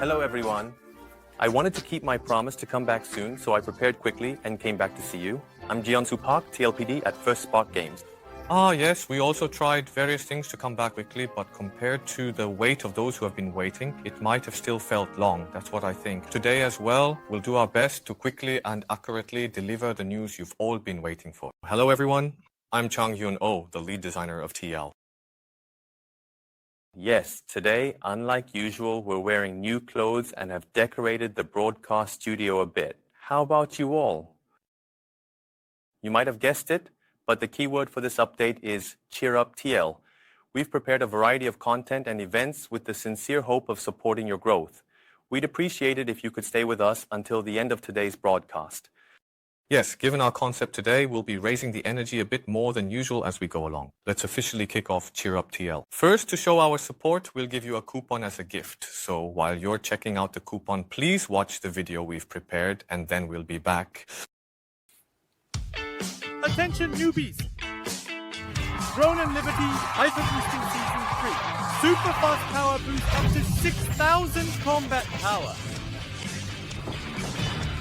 Hello everyone. I wanted to keep my promise to come back soon, so I prepared quickly and came back to see you. I'm Jiansu Park, TLPD at First Spot Games. Yes, we also tried various things to come back quickly, but compared to the wait of those who have been waiting, it might have still felt long. That's what I think. Today as well, we'll do our best to quickly and accurately deliver the news you've all been waiting for. Hello everyone, I'm Chang Hyun Oh, the lead designer of TL. Yes, today, unlike usual, we're wearing new clothes and have decorated the broadcast studio a bit. How about you all? You might have guessed it, but the keyword for this update is Cheer Up TL. We've prepared a variety of content and events with the sincere hope of supporting your growth. We'd appreciate it if you could stay with us until the end of today's broadcast. Yes, given our concept today, we'll be raising the energy a bit more than usual as we go along. Let's officially kick off Cheer Up TL. First, to show our support, we'll give you a coupon as a gift. So while you're checking out the coupon, please watch the video we've prepared and then we'll be back. Attention newbies! Throne and Liberty Hyper Boosting Season 3. Super fast power boost up to 6,000 combat power.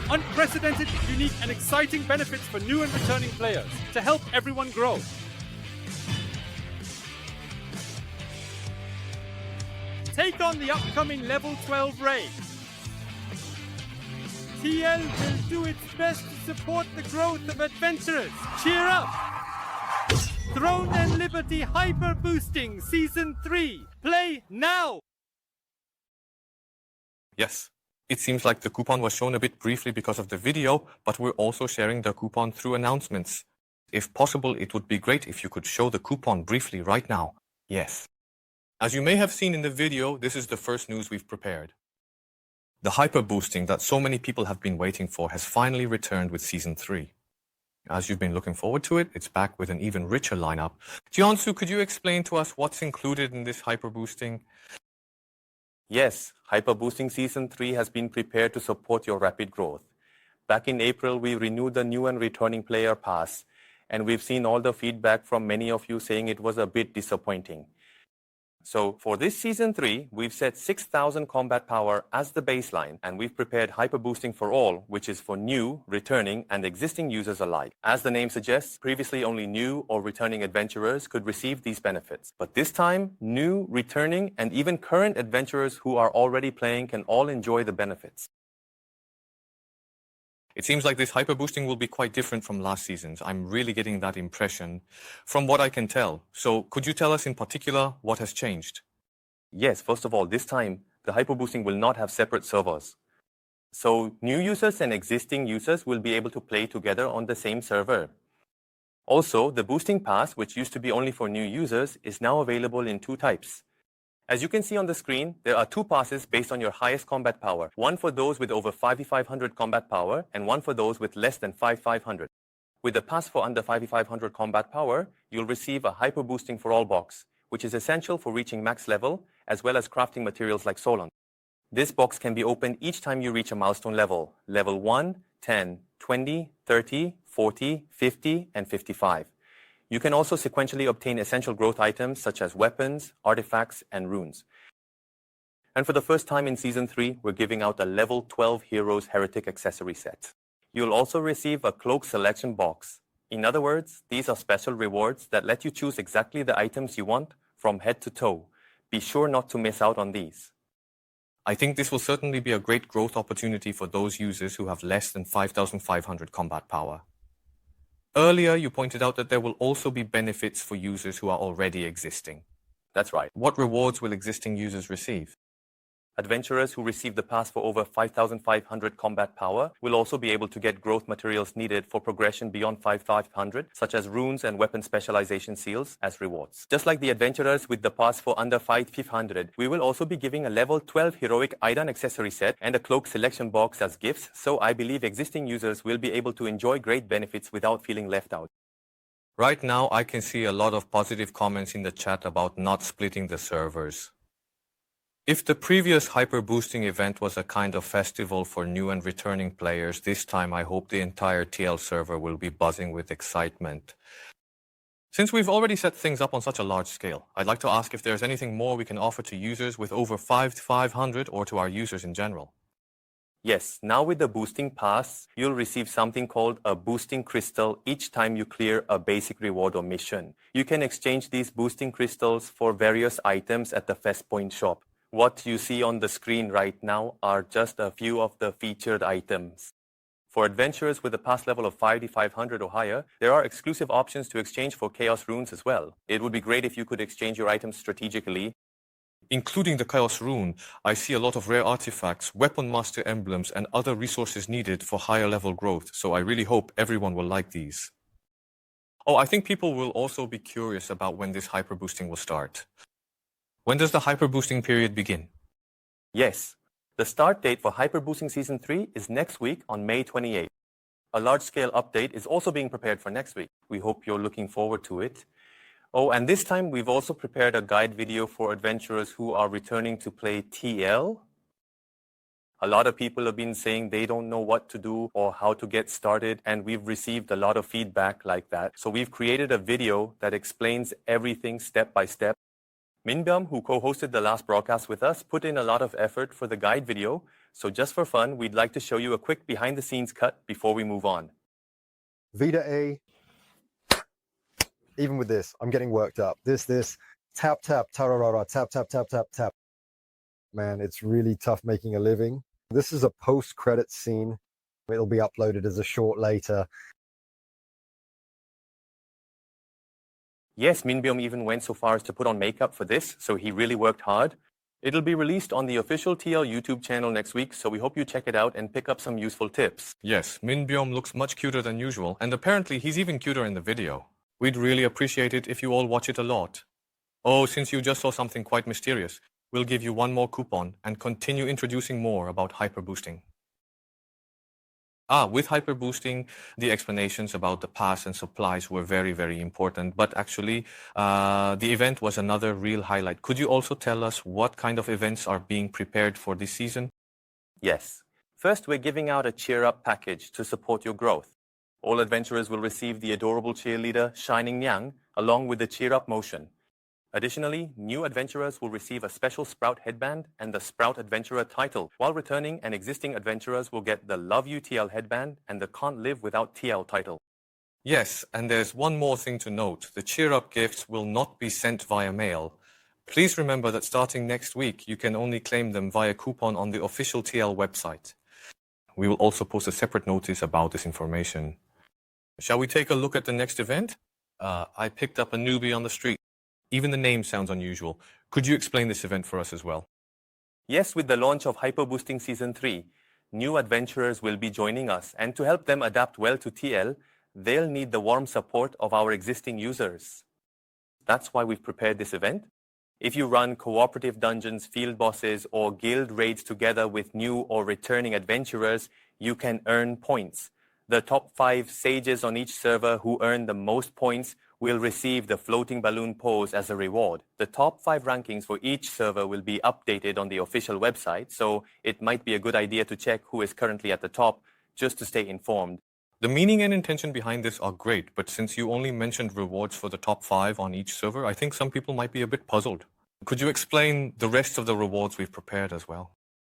Unprecedented, unique and exciting benefits for new and returning players to help everyone grow. Take on the upcoming Level 12 raid. TL will do its best to support the growth of adventurers. Cheer up! Throne and Liberty Hyper Boosting Season 3. Play now! Yes. It seems like the coupon was shown a bit briefly because of the video, but we're also sharing the coupon through announcements. If possible, it would be great if you could show the coupon briefly right now. Yes. As you may have seen in the video, this is the first news we've prepared. The hyper boosting that so many people have been waiting for has finally returned with Season 3. As you've been looking forward to it, it's back with an even richer lineup. Jiansu, could you explain to us what's included in this hyper boosting? Yes, Hyper Boosting Season 3 has been prepared to support your rapid growth. Back in April, we renewed the new and returning player pass, and we've seen all the feedback from many of you saying it was a bit disappointing. So for this Season 3, we've set 6,000 combat power as the baseline, and we've prepared Hyper Boosting for All, which is for new, returning, and existing users alike. As the name suggests, previously only new or returning adventurers could receive these benefits. But this time, new, returning, and even current adventurers who are already playing can all enjoy the benefits. It seems like this hyper boosting will be quite different from last season's. I'm really getting that impression from what I can tell. So could you tell us in particular what has changed? Yes, first of all, this time, the hyper boosting will not have separate servers. So new users and existing users will be able to play together on the same server. Also, the boosting pass, which used to be only for new users, is now available in two types. As you can see on the screen, there are two passes based on your highest combat power, one for those with over 5,500 combat power and one for those with less than 5,500. With the pass for under 5,500 combat power, you'll receive a Hyper Boosting for All box, which is essential for reaching max level, as well as crafting materials like Solon. This box can be opened each time you reach a milestone level, level 1, 10, 20, 30, 40, 50, and 55. You can also sequentially obtain essential growth items such as weapons, artifacts, and runes. And for the first time in Season 3, we're giving out a Level 12 Heroes Heretic accessory set. You'll also receive a cloak selection box. In other words, these are special rewards that let you choose exactly the items you want from head to toe. Be sure not to miss out on these. I think this will certainly be a great growth opportunity for those users who have less than 5,500 combat power. Earlier, you pointed out that there will also be benefits for users who are already existing. That's right. What rewards will existing users receive? Adventurers who receive the pass for over 5,500 combat power will also be able to get growth materials needed for progression beyond 5,500, such as runes and weapon specialization seals as rewards. Just like the adventurers with the pass for under 5,500, we will also be giving a level 12 heroic item accessory set and a cloak selection box as gifts, so I believe existing users will be able to enjoy great benefits without feeling left out. Right now, I can see a lot of positive comments in the chat about not splitting the servers. If the previous hyper boosting event was a kind of festival for new and returning players, this time I hope the entire TL server will be buzzing with excitement. Since we've already set things up on such a large scale, I'd like to ask if there's anything more we can offer to users with over 500 or to our users in general. Yes, now with the boosting pass, you'll receive something called a boosting crystal each time you clear a basic reward or mission. You can exchange these boosting crystals for various items at the Fest Point shop. What you see on the screen right now are just a few of the featured items. For adventurers with a pass level of 5,500 or higher, there are exclusive options to exchange for Chaos Runes as well. It would be great if you could exchange your items strategically. Including the Chaos Rune, I see a lot of rare artifacts, Weapon Master emblems, and other resources needed for higher level growth, so I really hope everyone will like these. Oh, I think people will also be curious about when this hyper boosting will start. When does the hyper boosting period begin? Yes, the start date for Hyper Boosting Season 3 is next week on May 28th. A large-scale update is also being prepared for next week. We hope you're looking forward to it. Oh, and this time we've also prepared a guide video for adventurers who are returning to play TL. A lot of people have been saying they don't know what to do or how to get started, and we've received a lot of feedback like that. So we've created a video that explains everything step by step. Minbyum, who co-hosted the last broadcast with us, put in a lot of effort for the guide video. So just for fun, we'd like to show you a quick behind-the-scenes cut before we move on. Vita A. Even with this, I'm getting worked up. This, tap, tap, tararara, tap, tap, tap, tap, tap. Man, it's really tough making a living. This is a post-credit scene. It'll be uploaded as a short later. Yes, Minbyum even went so far as to put on makeup for this, so he really worked hard. It'll be released on the official TL YouTube channel next week, so we hope you check it out and pick up some useful tips. Yes, Minbyum looks much cuter than usual, and apparently he's even cuter in the video. We'd really appreciate it if you all watch it a lot. Oh, since you just saw something quite mysterious, we'll give you one more coupon and continue introducing more about hyper boosting. With hyper boosting, the explanations about the pass and supplies were very, very important, but actually, the event was another real highlight. Could you also tell us what kind of events are being prepared for this season? Yes. First, we're giving out a Cheer Up package to support your growth. All adventurers will receive the adorable cheerleader Shining Nyang along with the Cheer Up motion. Additionally, new adventurers will receive a special Sprout headband and the Sprout Adventurer title, while returning and existing adventurers will get the Love You TL headband and the Can't Live Without TL title. Yes, and there's one more thing to note. The Cheer Up gifts will not be sent via mail. Please remember that starting next week, you can only claim them via coupon on the official TL website. We will also post a separate notice about this information. Shall we take a look at the next event? I picked up a newbie on the street. Even the name sounds unusual. Could you explain this event for us as well? Yes, with the launch of Hyper Boosting Season 3, new adventurers will be joining us, and to help them adapt well to TL, they'll need the warm support of our existing users. That's why we've prepared this event. If you run cooperative dungeons, field bosses, or guild raids together with new or returning adventurers, you can earn points. The top 5 sages on each server who earn the most points will receive the floating balloon pose as a reward. The top 5 rankings for each server will be updated on the official website, so it might be a good idea to check who is currently at the top just to stay informed. The meaning and intention behind this are great, but since you only mentioned rewards for the top 5 on each server, I think some people might be a bit puzzled. Could you explain the rest of the rewards we've prepared as well?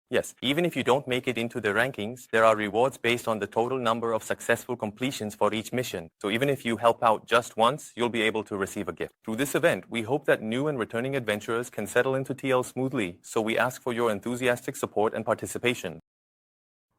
Yes, even if you don't make it into the rankings, there are rewards based on the total number of successful completions for each mission. So even if you help out just once, you'll be able to receive a gift. Through this event, we hope that new and returning adventurers can settle into TL smoothly, so we ask for your enthusiastic support and participation.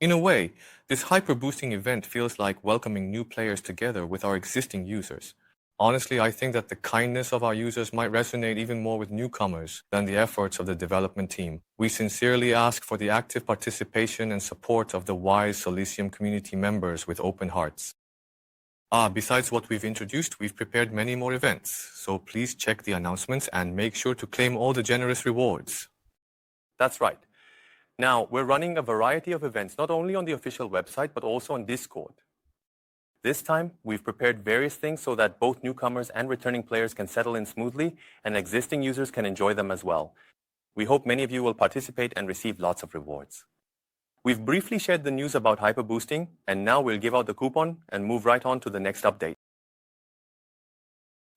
In a way, this hyper boosting event feels like welcoming new players together with our existing users. Honestly, I think that the kindness of our users might resonate even more with newcomers than the efforts of the development team. We sincerely ask for the active participation and support of the wise Solicium community members with open hearts. Besides what we've introduced, we've prepared many more events, so please check the announcements and make sure to claim all the generous rewards. That's right. Now, we're running a variety of events, not only on the official website, but also on Discord. This time, we've prepared various things so that both newcomers and returning players can settle in smoothly, and existing users can enjoy them as well. We hope many of you will participate and receive lots of rewards. We've briefly shared the news about hyper boosting, and now we'll give out the coupon and move right on to the next update.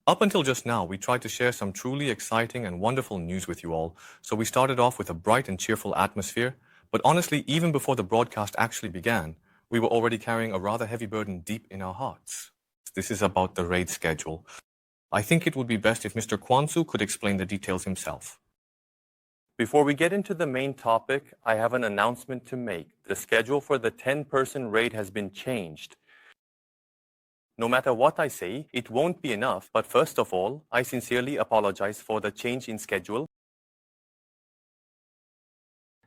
Up until just now, we tried to share some truly exciting and wonderful news with you all, so we started off with a bright and cheerful atmosphere, but honestly, even before the broadcast actually began, we were already carrying a rather heavy burden deep in our hearts. This is about the raid schedule. I think it would be best if Mr. Kwansu could explain the details himself. Before we get into the main topic, I have an announcement to make. The schedule for the 10-person raid has been changed. No matter what I say, it won't be enough, but first of all, I sincerely apologize for the change in schedule.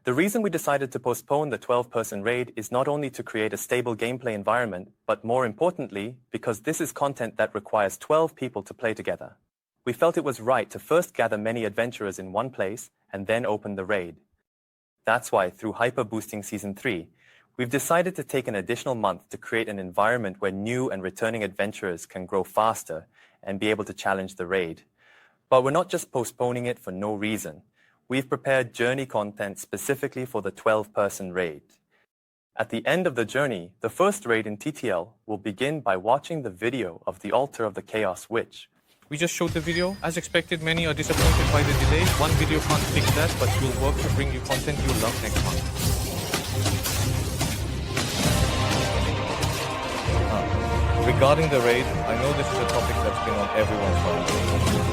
The reason we decided to postpone the 12-person raid is not only to create a stable gameplay environment, but more importantly, because this is content that requires 12 people to play together. We felt it was right to first gather many adventurers in one place and then open the raid. That's why, through Hyper Boosting Season 3, we've decided to take an additional month to create an environment where new and returning adventurers can grow faster and be able to challenge the raid. But we're not just postponing it for no reason. We've prepared journey content specifically for the 12-person raid. At the end of the journey, the first raid in TTL will begin by watching the video of the Altar of the Chaos Witch. We just showed the video. As expected, many are disappointed by the delay. One video can't fix that, but we'll work to bring you content you'll love next month. Regarding the raid, I know this is a topic that's been on everyone's mind,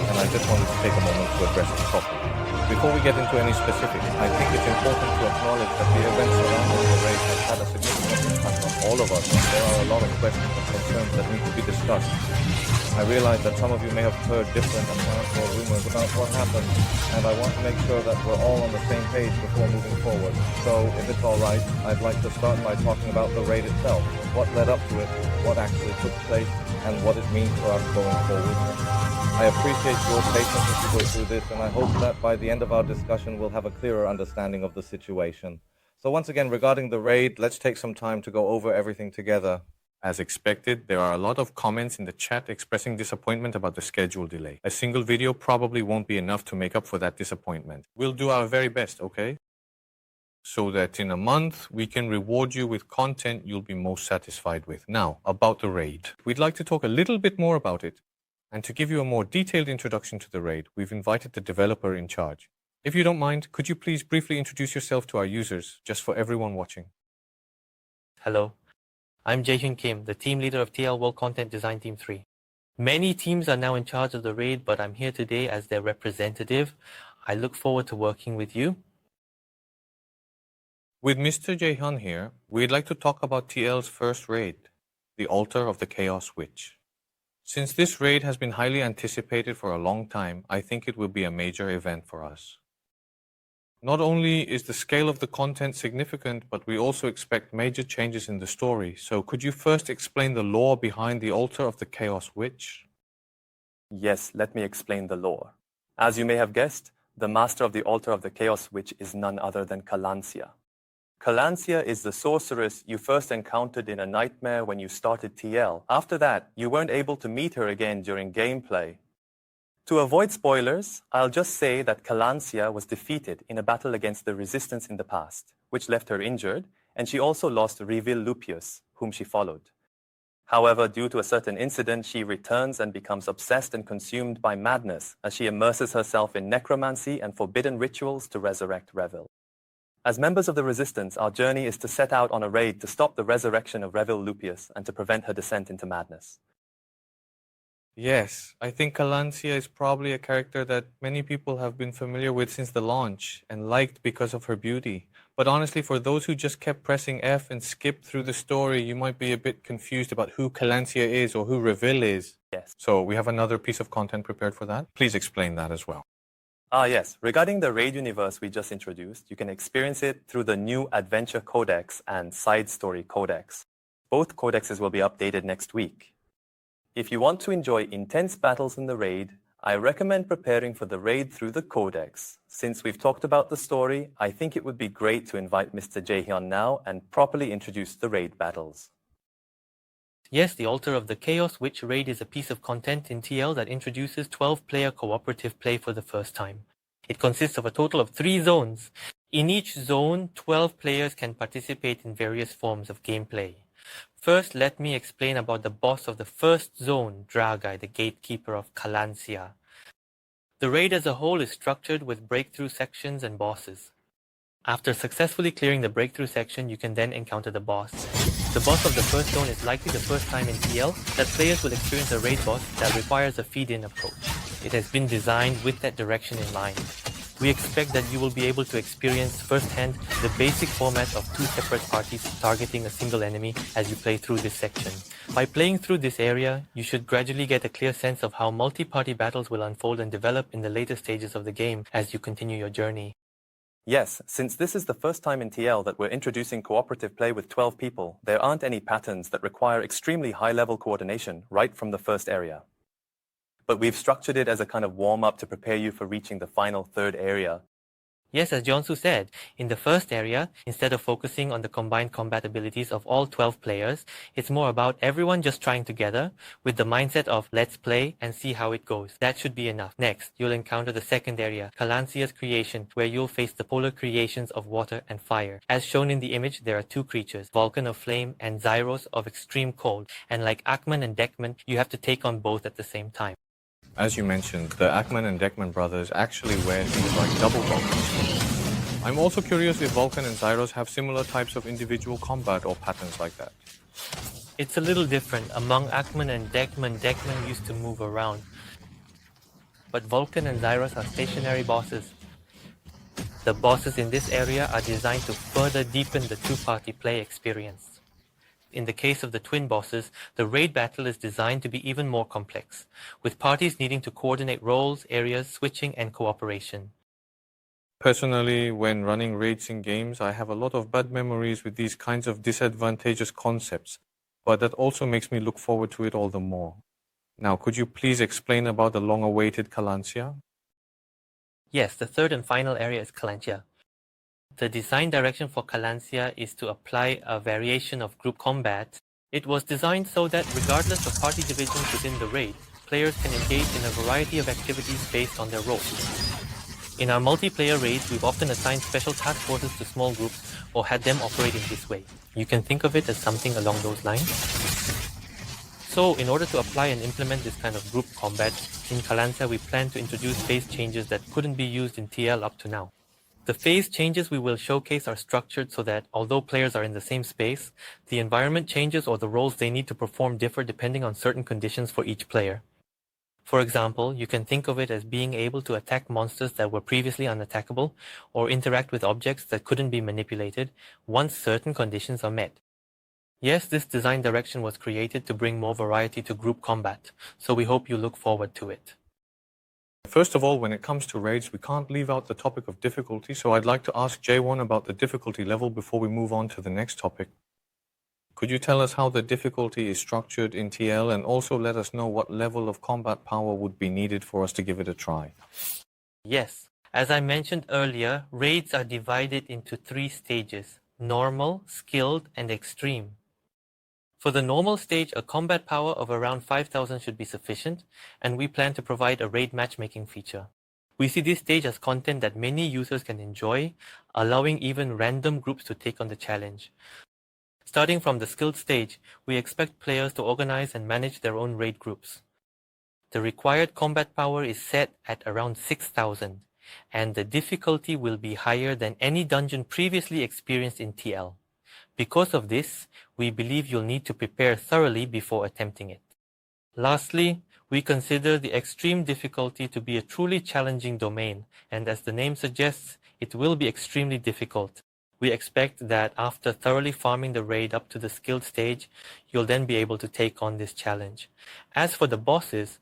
and I just wanted to take a moment to address it properly. Before we get into any specifics, I think it's important to acknowledge that the events surrounding the raid have had a significant impact on all of us, and there are a lot of questions and concerns that need to be discussed. I realize that some of you may have heard different accounts or rumors about what happened, and I want to make sure that we're all on the same page before moving forward. So, if it's all right, I'd like to start by talking about the raid itself, what led up to it, what actually took place, and what it means for us going forward. I appreciate your patience as we go through this, and I hope that by the end of our discussion we'll have a clearer understanding of the situation. So once again, regarding the raid, let's take some time to go over everything together. As expected, there are a lot of comments in the chat expressing disappointment about the schedule delay. A single video probably won't be enough to make up for that disappointment. We'll do our very best, okay? So that in a month, we can reward you with content you'll be most satisfied with. Now, about the raid. We'd like to talk a little bit more about it. And to give you a more detailed introduction to the raid, we've invited the developer in charge. If you don't mind, could you please briefly introduce yourself to our users, just for everyone watching? Hello, I'm Jaehyun Kim, the team leader of TL World Content Design Team 3. Many teams are now in charge of the raid, but I'm here today as their representative. I look forward to working with you. With Mr. Jaehyun here, we'd like to talk about TL's first raid, the Altar of the Chaos Witch. Since this raid has been highly anticipated for a long time, I think it will be a major event for us. Not only is the scale of the content significant, but we also expect major changes in the story. So could you first explain the lore behind the Altar of the Chaos Witch? Yes, let me explain the lore. As you may have guessed, the master of the Altar of the Chaos Witch is none other than Calancia. Calancia is the sorceress you first encountered in a nightmare when you started TL. After that, you weren't able to meet her again during gameplay. To avoid spoilers, I'll just say that Calancia was defeated in a battle against the Resistance in the past, which left her injured, and she also lost Revil Lupius, whom she followed. However, due to a certain incident, she returns and becomes obsessed and consumed by madness as she immerses herself in necromancy and forbidden rituals to resurrect Revil. As members of the Resistance, our journey is to set out on a raid to stop the resurrection of Revil Lupius and to prevent her descent into madness. Yes, I think Calancia is probably a character that many people have been familiar with since the launch and liked because of her beauty. But honestly, for those who just kept pressing F and skipped through the story, you might be a bit confused about who Calancia is or who Revil is. Yes. So we have another piece of content prepared for that. Please explain that as well. Yes. Regarding the raid universe we just introduced, you can experience it through the new Adventure Codex and Side Story Codex. Both codexes will be updated next week. If you want to enjoy intense battles in the raid, I recommend preparing for the raid through the Codex. Since we've talked about the story, I think it would be great to invite Mr. Jaehyun now and properly introduce the raid battles. Yes, the Altar of the Chaos Witch raid is a piece of content in TL that introduces 12-player cooperative play for the first time. It consists of a total of 3 zones. In each zone, 12 players can participate in various forms of gameplay. First, let me explain about the boss of the first zone, Dragai, the gatekeeper of Kalancia. The raid as a whole is structured with breakthrough sections and bosses. After successfully clearing the breakthrough section, you can then encounter the boss. The boss of the first zone is likely the first time in TL that players will experience a raid boss that requires a feed-in approach. It has been designed with that direction in mind. We expect that you will be able to experience firsthand the basic format of two separate parties targeting a single enemy as you play through this section. By playing through this area, you should gradually get a clear sense of how multi-party battles will unfold and develop in the later stages of the game as you continue your journey. Yes, since this is the first time in TL that we're introducing cooperative play with 12 people, there aren't any patterns that require extremely high-level coordination right from the first area. But we've structured it as a kind of warm-up to prepare you for reaching the final third area. Yes, as Jonsu said, in the first area, instead of focusing on the combined combat abilities of all 12 players, it's more about everyone just trying together with the mindset of let's play and see how it goes. That should be enough. Next, you'll encounter the second area, Kalancia's creation, where you'll face the polar creations of water and fire. As shown in the image, there are two creatures, Vulcan of flame and Zyros of extreme cold, and like Akman and Dekman, you have to take on both at the same time. As you mentioned, the Akman and Dekman brothers actually wear things like double buckles. I'm also curious if Vulcan and Zyros have similar types of individual combat or patterns like that. It's a little different. Among Akman and Dekman, Dekman used to move around. But Vulcan and Zyros are stationary bosses. The bosses in this area are designed to further deepen the two-party play experience. In the case of the twin bosses, the raid battle is designed to be even more complex, with parties needing to coordinate roles, areas, switching, and cooperation. Personally, when running raids in games, I have a lot of bad memories with these kinds of disadvantageous concepts, but that also makes me look forward to it all the more. Now, could you please explain about the long-awaited Kalancia? Yes, the third and final area is Kalancia. The design direction for Kalancia is to apply a variation of group combat. It was designed so that regardless of party divisions within the raid, players can engage in a variety of activities based on their roles. In our multiplayer raids, we've often assigned special task forces to small groups or had them operate in this way. You can think of it as something along those lines. So, in order to apply and implement this kind of group combat, in Kalancia we plan to introduce phase changes that couldn't be used in TL up to now. The phase changes we will showcase are structured so that, although players are in the same space, the environment changes or the roles they need to perform differ depending on certain conditions for each player. For example, you can think of it as being able to attack monsters that were previously unattackable, or interact with objects that couldn't be manipulated once certain conditions are met. Yes, this design direction was created to bring more variety to group combat, so we hope you look forward to it. First of all, when it comes to raids, we can't leave out the topic of difficulty, so I'd like to ask J1 about the difficulty level before we move on to the next topic. Could you tell us how the difficulty is structured in TL and also let us know what level of combat power would be needed for us to give it a try? Yes, as I mentioned earlier, raids are divided into 3 stages: normal, skilled, and extreme. For the normal stage, a combat power of around 5,000 should be sufficient, and we plan to provide a raid matchmaking feature. We see this stage as content that many users can enjoy, allowing even random groups to take on the challenge. Starting from the skilled stage, we expect players to organize and manage their own raid groups. The required combat power is set at around 6,000, and the difficulty will be higher than any dungeon previously experienced in TL. Because of this, we believe you'll need to prepare thoroughly before attempting it. Lastly, we consider the extreme difficulty to be a truly challenging domain, and as the name suggests, it will be extremely difficult. We expect that after thoroughly farming the raid up to the skilled stage, you'll then be able to take on this challenge. As for the bosses,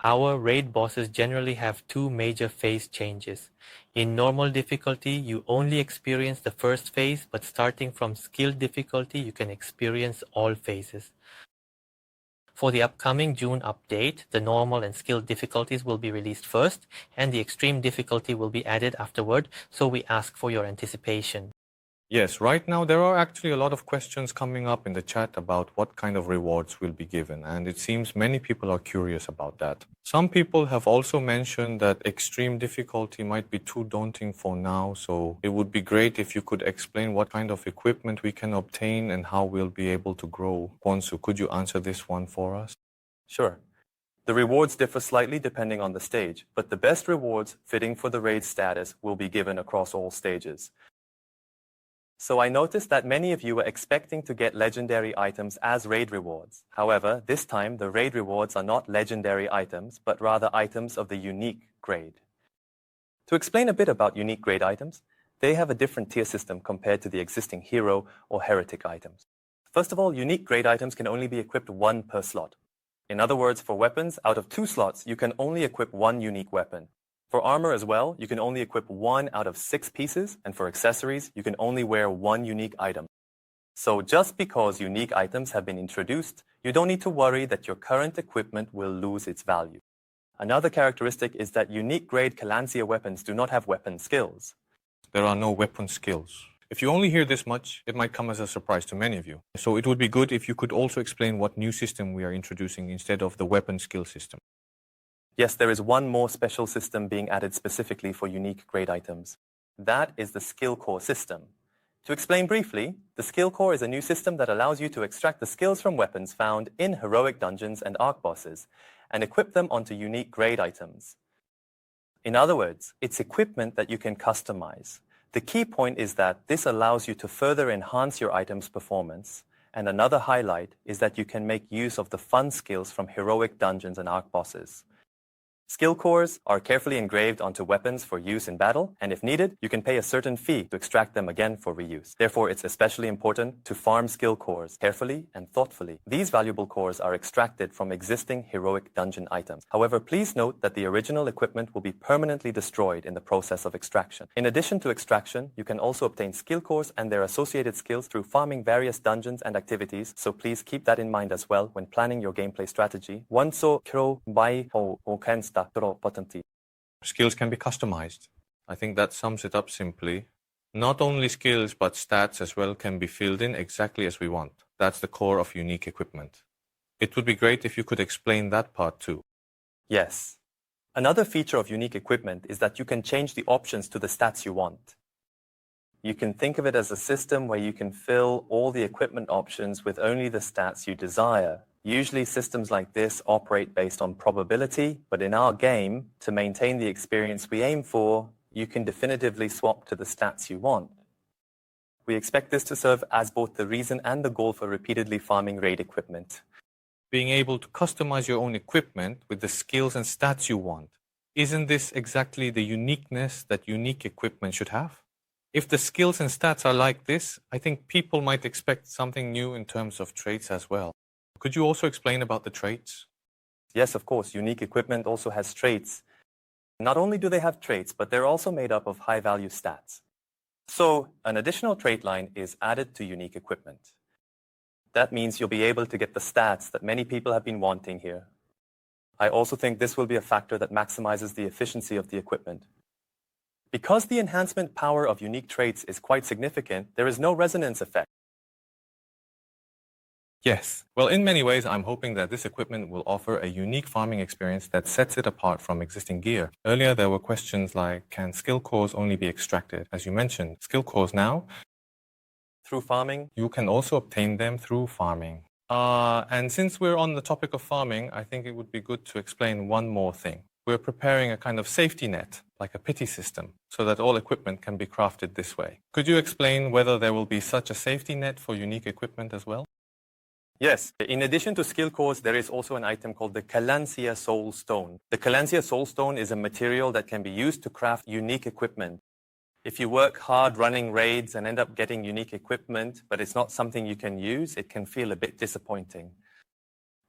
our raid bosses generally have 2 major phase changes. In normal difficulty, you only experience the first phase, but starting from skilled difficulty, you can experience all phases. For the upcoming June update, the normal and skilled difficulties will be released first, and the extreme difficulty will be added afterward, so we ask for your anticipation. Yes, right now there are actually a lot of questions coming up in the chat about what kind of rewards will be given, and it seems many people are curious about that. Some people have also mentioned that extreme difficulty might be too daunting for now, so it would be great if you could explain what kind of equipment we can obtain and how we'll be able to grow. Kwonsu, could you answer this one for us? Sure. The rewards differ slightly depending on the stage, but the best rewards fitting for the raid status will be given across all stages. So I noticed that many of you were expecting to get legendary items as raid rewards. However, this time the raid rewards are not legendary items, but rather items of the unique grade. To explain a bit about unique grade items, they have a different tier system compared to the existing hero or heretic items. First of all, unique grade items can only be equipped one per slot. In other words, for weapons, out of 2 slots, you can only equip one unique weapon. For armor as well, you can only equip 1 out of 6 pieces, and for accessories, you can only wear 1 unique item. So just because unique items have been introduced, you don't need to worry that your current equipment will lose its value. Another characteristic is that unique grade Calancia weapons do not have weapon skills. There are no weapon skills. If you only hear this much, it might come as a surprise to many of you. So it would be good if you could also explain what new system we are introducing instead of the weapon skill system. Yes, there is one more special system being added specifically for unique grade items. That is the skill core system. To explain briefly, the skill core is a new system that allows you to extract the skills from weapons found in heroic dungeons and arc bosses and equip them onto unique grade items. In other words, it's equipment that you can customize. The key point is that this allows you to further enhance your item's performance, and another highlight is that you can make use of the fun skills from heroic dungeons and arc bosses. Skill cores are carefully engraved onto weapons for use in battle, and if needed, you can pay a certain fee to extract them again for reuse. Therefore, it's especially important to farm skill cores carefully and thoughtfully. These valuable cores are extracted from existing heroic dungeon items. However, please note that the original equipment will be permanently destroyed in the process of extraction. In addition to extraction, you can also obtain skill cores and their associated skills through farming various dungeons and activities, so please keep that in mind as well when planning your gameplay strategy. Skills can be customized. I think that sums it up simply. Not only skills, but stats as well can be filled in exactly as we want. That's the core of unique equipment. It would be great if you could explain that part too. Yes. Another feature of unique equipment is that you can change the options to the stats you want. You can think of it as a system where you can fill all the equipment options with only the stats you desire. Usually systems like this operate based on probability, but in our game, to maintain the experience we aim for, you can definitively swap to the stats you want. We expect this to serve as both the reason and the goal for repeatedly farming raid equipment. Being able to customize your own equipment with the skills and stats you want, isn't this exactly the uniqueness that unique equipment should have? If the skills and stats are like this, I think people might expect something new in terms of traits as well. Could you also explain about the traits? Yes, of course. Unique equipment also has traits. Not only do they have traits, but they're also made up of high-value stats. So an additional trait line is added to unique equipment. That means you'll be able to get the stats that many people have been wanting here. I also think this will be a factor that maximizes the efficiency of the equipment. Because the enhancement power of unique traits is quite significant, there is no resonance effect. Yes. Well, in many ways, I'm hoping that this equipment will offer a unique farming experience that sets it apart from existing gear. Earlier, there were questions like, can skill cores only be extracted? As you mentioned, skill cores now, Through farming, you can also obtain them through farming. And since we're on the topic of farming, I think it would be good to explain one more thing. We're preparing a kind of safety net, like a pity system, so that all equipment can be crafted this way. Could you explain whether there will be such a safety net for unique equipment as well? yes. In addition to skill cores, there is also an item called the Calancia Soul Stone. The Calancia Soul Stone is a material that can be used to craft unique equipment. If you work hard running raids and end up getting unique equipment, but it's not something you can use, it can feel a bit disappointing.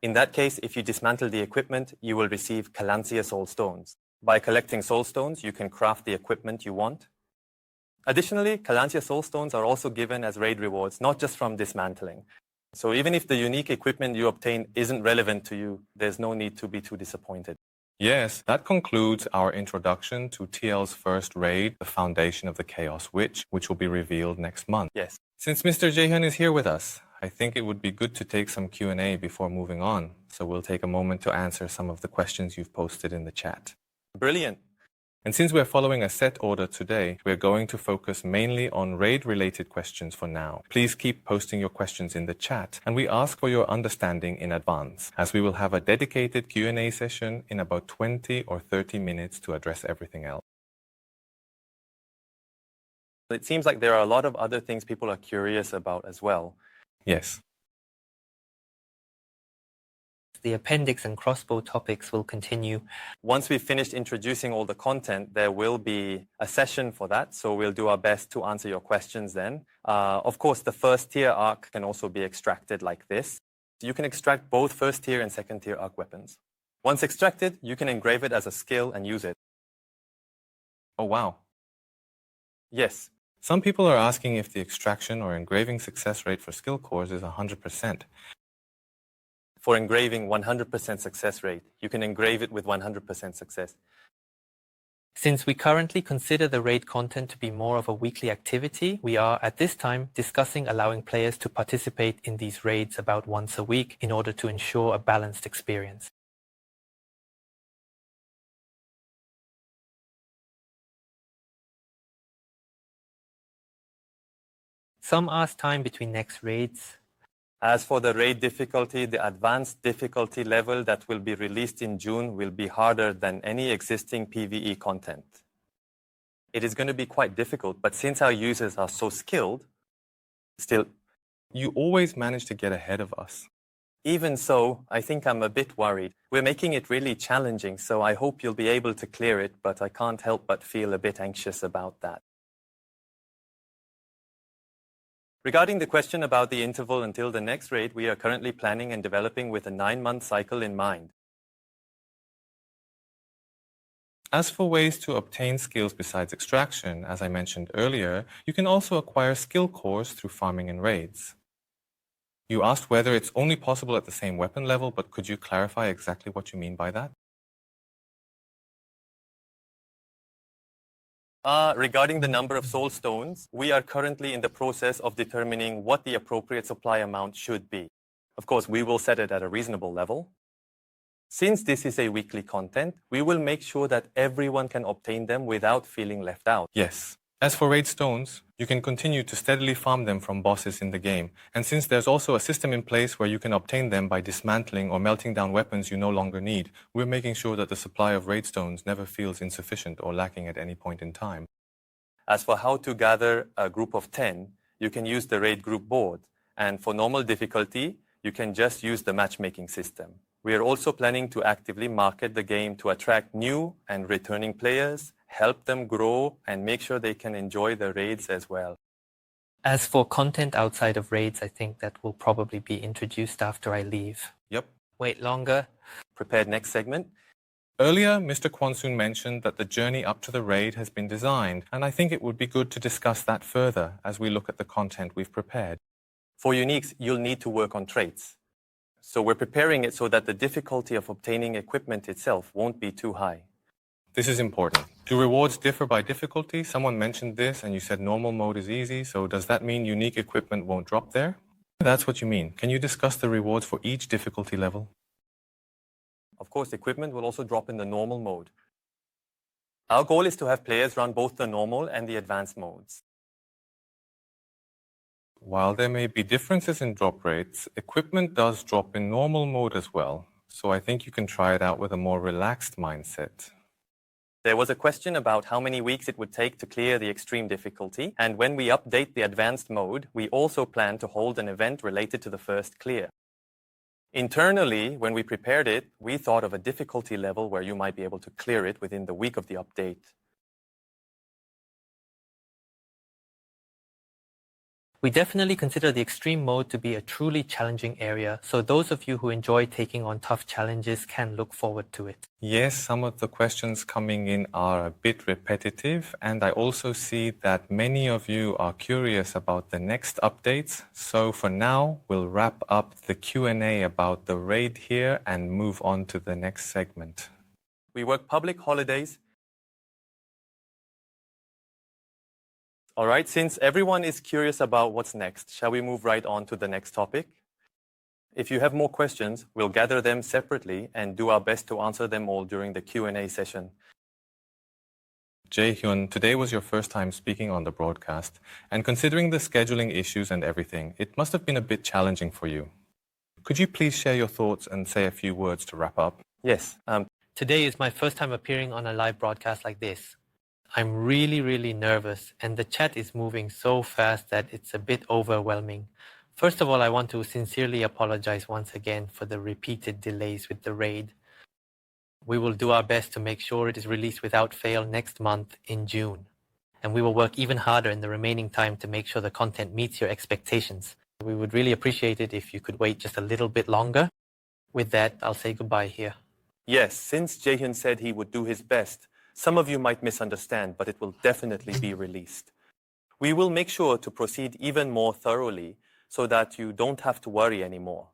In that case, if you dismantle the equipment, you will receive Calancia Soul Stones. By collecting Soul Stones, you can craft the equipment you want. Additionally, Calancia Soul Stones are also given as raid rewards, not just from dismantling. So even if the unique equipment you obtain isn't relevant to you, there's no need to be too disappointed. Yes, that concludes our introduction to TL's first raid, the Foundation of the Chaos Witch, which will be revealed next month. Yes. Since Mr. Jaehyun is here with us, I think it would be good to take some Q&A before moving on. So we'll take a moment to answer some of the questions you've posted in the chat. Brilliant. And since we're following a set order today, we're going to focus mainly on raid-related questions for now. Please keep posting your questions in the chat, and we ask for your understanding in advance, as we will have a dedicated Q&A session in about 20 or 30 minutes to address everything else. It seems like there are a lot of other things people are curious about as well. Yes. The appendix and crossbow topics will continue. Once we've finished introducing all the content, there will be a session for that, so we'll do our best to answer your questions then. Of course, the first tier arc can also be extracted like this. You can extract both first tier and second tier arc weapons. Once extracted, you can engrave it as a skill and use it. Oh, wow. Yes. Some people are asking if the extraction or engraving success rate for skill cores is 100%. For engraving 100% success rate, you can engrave it with 100% success. Since we currently consider the raid content to be more of a weekly activity, we are at this time discussing allowing players to participate in these raids about once a week in order to ensure a balanced experience. Some ask time between next raids. As for the raid difficulty, the advanced difficulty level that will be released in June will be harder than any existing PvE content. It is going to be quite difficult, but since our users are so skilled, still, you always manage to get ahead of us. Even so, I think I'm a bit worried. We're making it really challenging, so I hope you'll be able to clear it, but I can't help but feel a bit anxious about that. Regarding the question about the interval until the next raid, we are currently planning and developing with a 9-month cycle in mind. As for ways to obtain skills besides extraction, as I mentioned earlier, you can also acquire skill cores through farming and raids. You asked whether it's only possible at the same weapon level, but could you clarify exactly what you mean by that? Regarding the number of soul stones, we are currently in the process of determining what the appropriate supply amount should be. Of course, we will set it at a reasonable level. Since this is a weekly content, we will make sure that everyone can obtain them without feeling left out. Yes. As for raid stones, you can continue to steadily farm them from bosses in the game. And since there's also a system in place where you can obtain them by dismantling or melting down weapons you no longer need, we're making sure that the supply of raid stones never feels insufficient or lacking at any point in time. As for how to gather a group of 10, you can use the raid group board. And for normal difficulty, you can just use the matchmaking system. We are also planning to actively market the game to attract new and returning players, help them grow, and make sure they can enjoy the raids as well. As for content outside of raids, I think that will probably be introduced after I leave. Yep. Wait longer. Prepared next segment. Earlier, Mr. Kwon-soon mentioned that the journey up to the raid has been designed, and I think it would be good to discuss that further as we look at the content we've prepared. For uniques, you'll need to work on traits. So we're preparing it so that the difficulty of obtaining equipment itself won't be too high. This is important. Do rewards differ by difficulty? Someone mentioned this and you said normal mode is easy, so does that mean unique equipment won't drop there? That's what you mean. Can you discuss the rewards for each difficulty level? Of course, equipment will also drop in the normal mode. Our goal is to have players run both the normal and the advanced modes. While there may be differences in drop rates, equipment does drop in normal mode as well, so I think you can try it out with a more relaxed mindset. There was a question about how many weeks it would take to clear the extreme difficulty, and when we update the advanced mode, we also plan to hold an event related to the first clear. Internally, when we prepared it, we thought of a difficulty level where you might be able to clear it within the week of the update. We definitely consider the extreme mode to be a truly challenging area, so those of you who enjoy taking on tough challenges can look forward to it. Yes, some of the questions coming in are a bit repetitive, and I also see that many of you are curious about the next updates. So for now, we'll wrap up the Q&A about the raid here and move on to the next segment. We work public holidays. All right, since everyone is curious about what's next, shall we move right on to the next topic? If you have more questions, we'll gather them separately and do our best to answer them all during the Q&A session. Jae-hyun, today was your first time speaking on the broadcast, and considering the scheduling issues and everything, it must have been a bit challenging for you. Could you please share your thoughts and say a few words to wrap up? Yes, Today is my first time appearing on a live broadcast like this. I'm really nervous, and the chat is moving so fast that it's a bit overwhelming. First of all, I want to sincerely apologize once again for the repeated delays with the raid. We will do our best to make sure it is released without fail next month in June. And we will work even harder in the remaining time to make sure the content meets your expectations. We would really appreciate it if you could wait just a little bit longer. With that, I'll say goodbye here. yes, since Jae-hyun said he would do his best, some of you might misunderstand, but it will definitely be released. We will make sure to proceed even more thoroughly so that you don't have to worry anymore.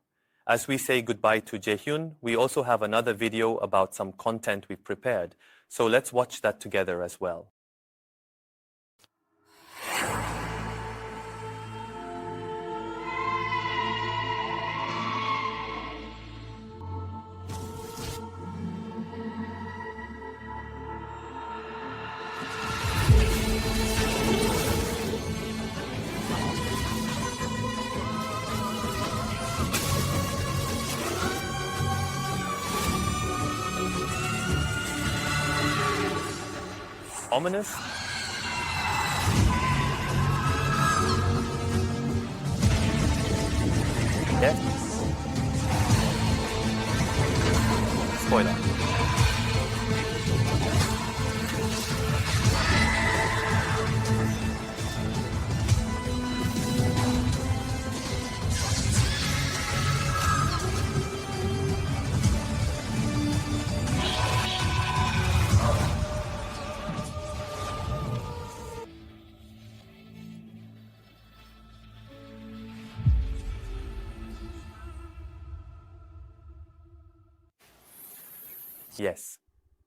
As we say goodbye to Jae-hyun, we also have another video about some content we've prepared, so let's watch that together as well. Ominous. Yes. Spoiler. Yes.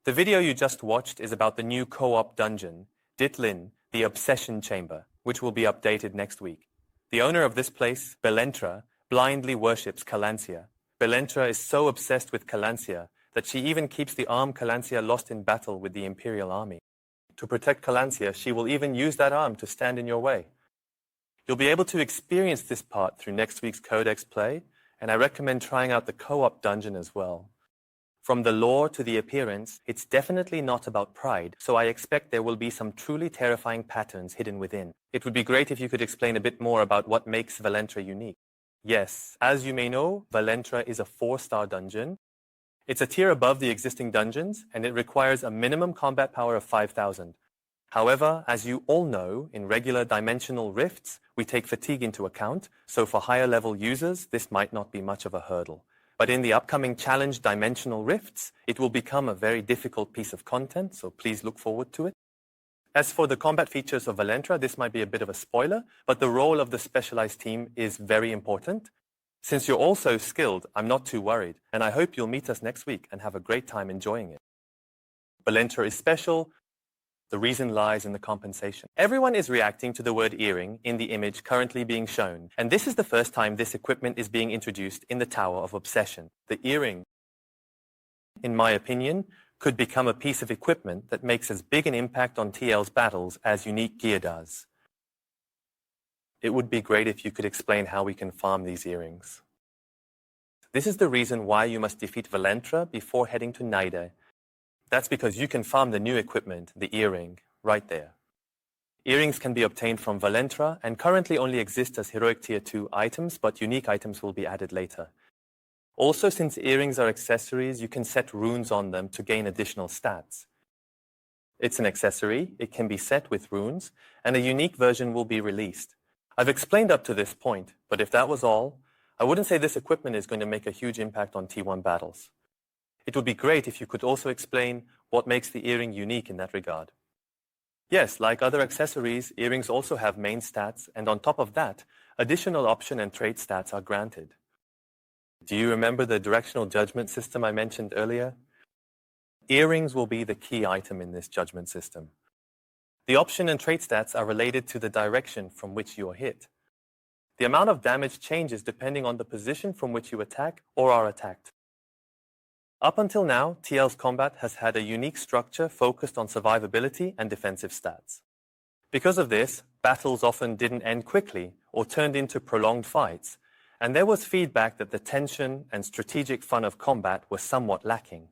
The video you just watched is about the new co-op dungeon, Ditlin, the Obsession Chamber, which will be updated next week. The owner of this place, Valentra, blindly worships Calancia. Valentra is so obsessed with Calancia that she even keeps the arm Calancia lost in battle with the Imperial army. To protect Calancia, she will even use that arm to stand in your way. You'll be able to experience this part through next week's Codex play, and I recommend trying out the co-op dungeon as well. From the lore to the appearance, it's definitely not about pride, so I expect there will be some truly terrifying patterns hidden within. It would be great if you could explain a bit more about what makes Valentra unique. Yes, as you may know, Valentra is a 4-star dungeon. It's a tier above the existing dungeons, and it requires a minimum combat power of 5,000. However, as you all know, in regular dimensional rifts, we take fatigue into account, so for higher level users, this might not be much of a hurdle. But in the upcoming challenge dimensional rifts, it will become a very difficult piece of content, so please look forward to it. As for the combat features of Valentra, this might be a bit of a spoiler, but the role of the specialized team is very important. Since you're all so skilled, I'm not too worried, and I hope you'll meet us next week and have a great time enjoying it. Valentra is special. The reason lies in the compensation. Everyone is reacting to the word earring in the image currently being shown, and this is the first time this equipment is being introduced in the Tower of Obsession. The earring, in my opinion, could become a piece of equipment that makes as big an impact on TL's battles as unique gear does. It would be great if you could explain how we can farm these earrings. This is the reason why you must defeat Valentra before heading to Naide. That's because you can farm the new equipment, the earring, right there. Earrings can be obtained from Valentra and currently only exist as Heroic Tier 2 items, but unique items will be added later. Also, since earrings are accessories, you can set runes on them to gain additional stats. It's an accessory, it can be set with runes, and a unique version will be released. I've explained up to this point, but if that was all, I wouldn't say this equipment is going to make a huge impact on T1 battles. It would be great if you could also explain what makes the earring unique in that regard. Yes, like other accessories, earrings also have main stats, and on top of that, additional option and trait stats are granted. Do you remember the directional judgment system I mentioned earlier? Earrings will be the key item in this judgment system. The option and trait stats are related to the direction from which you are hit. The amount of damage changes depending on the position from which you attack or are attacked. Up until now, TL's combat has had a unique structure focused on survivability and defensive stats. Because of this, battles often didn't end quickly or turned into prolonged fights, and there was feedback that the tension and strategic fun of combat were somewhat lacking.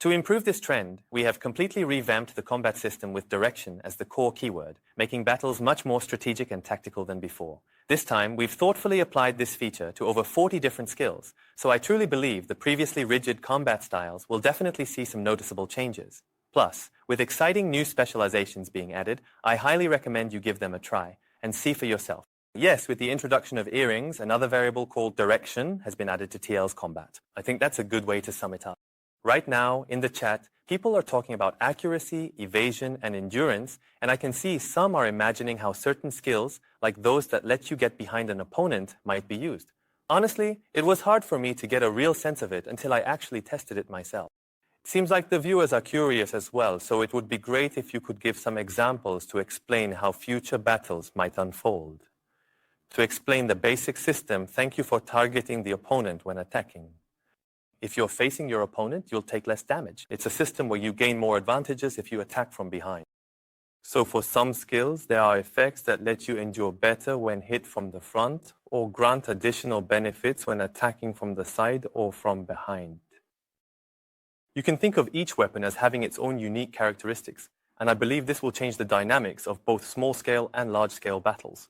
To improve this trend, we have completely revamped the combat system with direction as the core keyword, making battles much more strategic and tactical than before. This time, we've thoughtfully applied this feature to over 40 different skills, so I truly believe the previously rigid combat styles will definitely see some noticeable changes. Plus, with exciting new specializations being added, I highly recommend you give them a try and see for yourself. Yes, with the introduction of earrings, another variable called direction has been added to TL's combat. I think that's a good way to sum it up. Right now, in the chat, people are talking about accuracy, evasion, and endurance, and I can see some are imagining how certain skills, like those that let you get behind an opponent, might be used. Honestly, it was hard for me to get a real sense of it until I actually tested it myself. It seems like the viewers are curious as well, so it would be great if you could give some examples to explain how future battles might unfold. To explain the basic system, thank you for targeting the opponent when attacking. If you're facing your opponent, you'll take less damage. It's a system where you gain more advantages if you attack from behind. So for some skills, there are effects that let you endure better when hit from the front or grant additional benefits when attacking from the side or from behind. You can think of each weapon as having its own unique characteristics, and I believe this will change the dynamics of both small-scale and large-scale battles.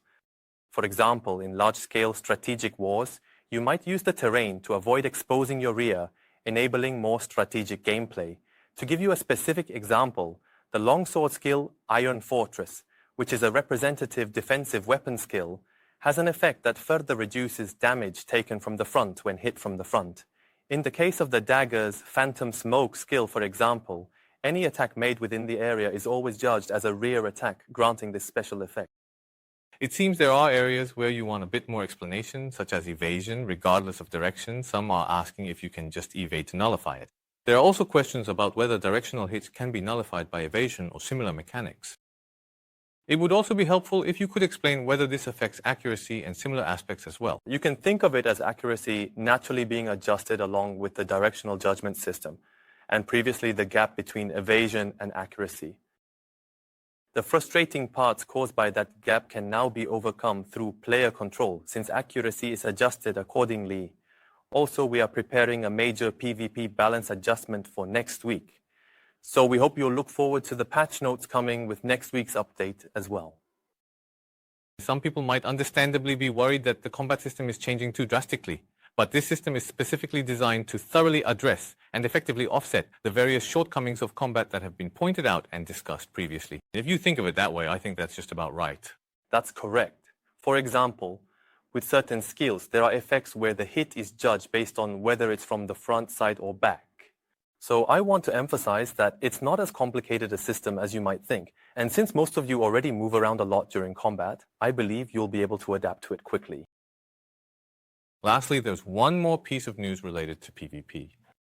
For example, in large-scale strategic wars, you might use the terrain to avoid exposing your rear, enabling more strategic gameplay. To give you a specific example, the longsword skill Iron Fortress, which is a representative defensive weapon skill, has an effect that further reduces damage taken from the front when hit from the front. In the case of the dagger's Phantom Smoke skill, for example, any attack made within the area is always judged as a rear attack, granting this special effect. It seems there are areas where you want a bit more explanation, such as evasion, regardless of direction. Some are asking if you can just evade to nullify it. There are also questions about whether directional hits can be nullified by evasion or similar mechanics. It would also be helpful if you could explain whether this affects accuracy and similar aspects as well. You can think of it as accuracy naturally being adjusted along with the directional judgment system, and previously the gap between evasion and accuracy. The frustrating parts caused by that gap can now be overcome through player control, since accuracy is adjusted accordingly. Also, we are preparing a major PvP balance adjustment for next week. So we hope you'll look forward to the patch notes coming with next week's update as well. Some people might understandably be worried that the combat system is changing too drastically, but this system is specifically designed to thoroughly address and effectively offset the various shortcomings of combat that have been pointed out and discussed previously. If you think of it that way, I think that's just about right. That's correct. For example, with certain skills, there are effects where the hit is judged based on whether it's from the front, side, or back. So I want to emphasize that it's not as complicated a system as you might think. And since most of you already move around a lot during combat, I believe you'll be able to adapt to it quickly. Lastly, there's one more piece of news related to PvP.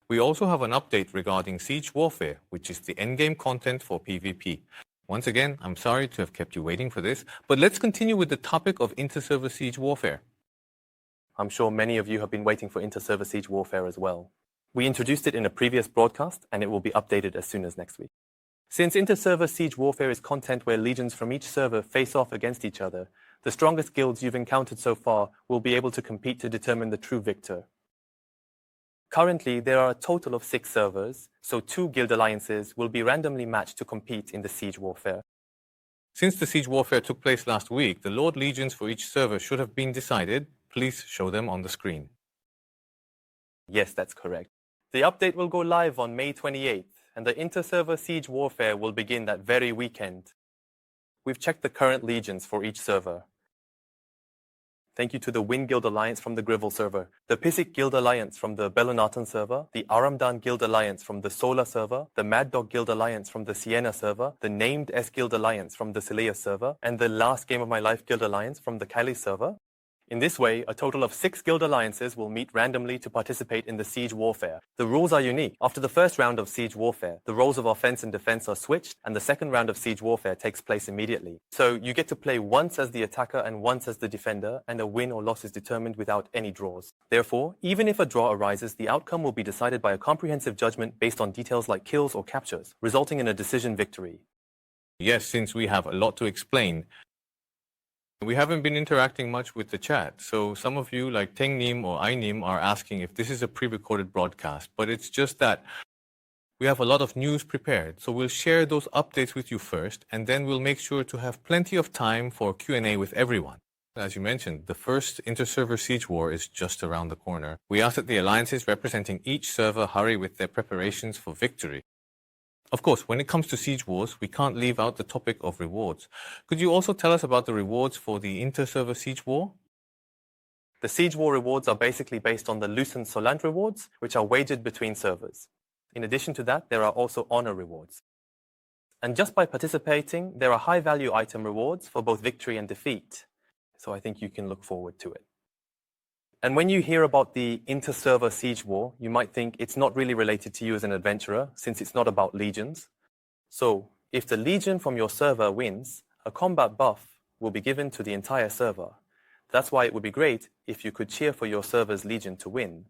We also have an update regarding Siege Warfare, which is the endgame content for PvP. Once again, I'm sorry to have kept you waiting for this, but let's continue with the topic of inter-server Siege Warfare. I'm sure many of you have been waiting for inter-server Siege Warfare as well. We introduced it in a previous broadcast, and it will be updated as soon as next week. Since inter-server Siege Warfare is content where legions from each server face off against each other, the strongest guilds you've encountered so far will be able to compete to determine the true victor. Currently, there are a total of 6 servers, so 2 guild alliances will be randomly matched to compete in the Siege Warfare. Since the Siege Warfare took place last week, the Lord Legions for each server should have been decided. Please show them on the screen. Yes, that's correct. The update will go live on May 28th, and the inter-server Siege Warfare will begin that very weekend. We've checked the current legions for each server. Thank you to the Wind Guild Alliance from the Grivel server, the Pisik Guild Alliance from the Belunatan server, the Aramdan Guild Alliance from the Sola server, the Mad Dog Guild Alliance from the Sienna server, the Named S Guild Alliance from the Celea server, and the Last Game of My Life Guild Alliance from the Kali server. In this way, a total of 6 guild alliances will meet randomly to participate in the siege warfare. The rules are unique. After the first round of siege warfare, the roles of offense and defense are switched, and the second round of siege warfare takes place immediately. So you get to play once as the attacker and once as the defender, and a win or loss is determined without any draws. Therefore, even if a draw arises, the outcome will be decided by a comprehensive judgment based on details like kills or captures, resulting in a decision victory. Yes, since we have a lot to explain. We haven't been interacting much with the chat, so some of you like Tengnim or Ainim are asking if this is a pre-recorded broadcast, but it's just that we have a lot of news prepared, so we'll share those updates with you first, and then we'll make sure to have plenty of time for Q&A with everyone. As you mentioned, the first inter-server siege war is just around the corner. We ask that the alliances representing each server hurry with their preparations for victory. Of course, when it comes to siege wars, we can't leave out the topic of rewards. Could you also tell us about the rewards for the inter-server siege war? The siege war rewards are basically based on the Lucent Solant rewards, which are wagered between servers. In addition to that, there are also honor rewards. And just by participating, there are high-value item rewards for both victory and defeat. So I think you can look forward to it. And when you hear about the inter-server siege war, you might think it's not really related to you as an adventurer, since it's not about legions. So, if the legion from your server wins, a combat buff will be given to the entire server. That's why it would be great if you could cheer for your server's legion to win.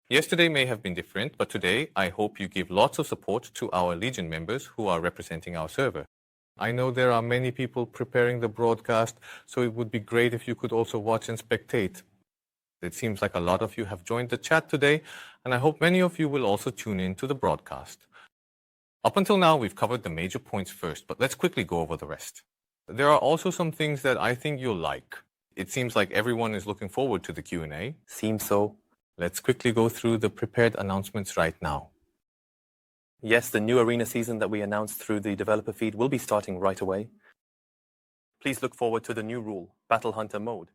Yesterday may have been different, but today I hope you give lots of support to our legion members who are representing our server. I know there are many people preparing the broadcast, so it would be great if you could also watch and spectate. It seems like a lot of you have joined the chat today, and I hope many of you will also tune in to the broadcast. Up until now, we've covered the major points first, but let's quickly go over the rest. There are also some things that I think you'll like. It seems like everyone is looking forward to the Q&A. Seems so. Let's quickly go through the prepared announcements right now. Yes, the new arena season that we announced through the developer feed will be starting right away. Please look forward to the new rule, Battle Hunter mode.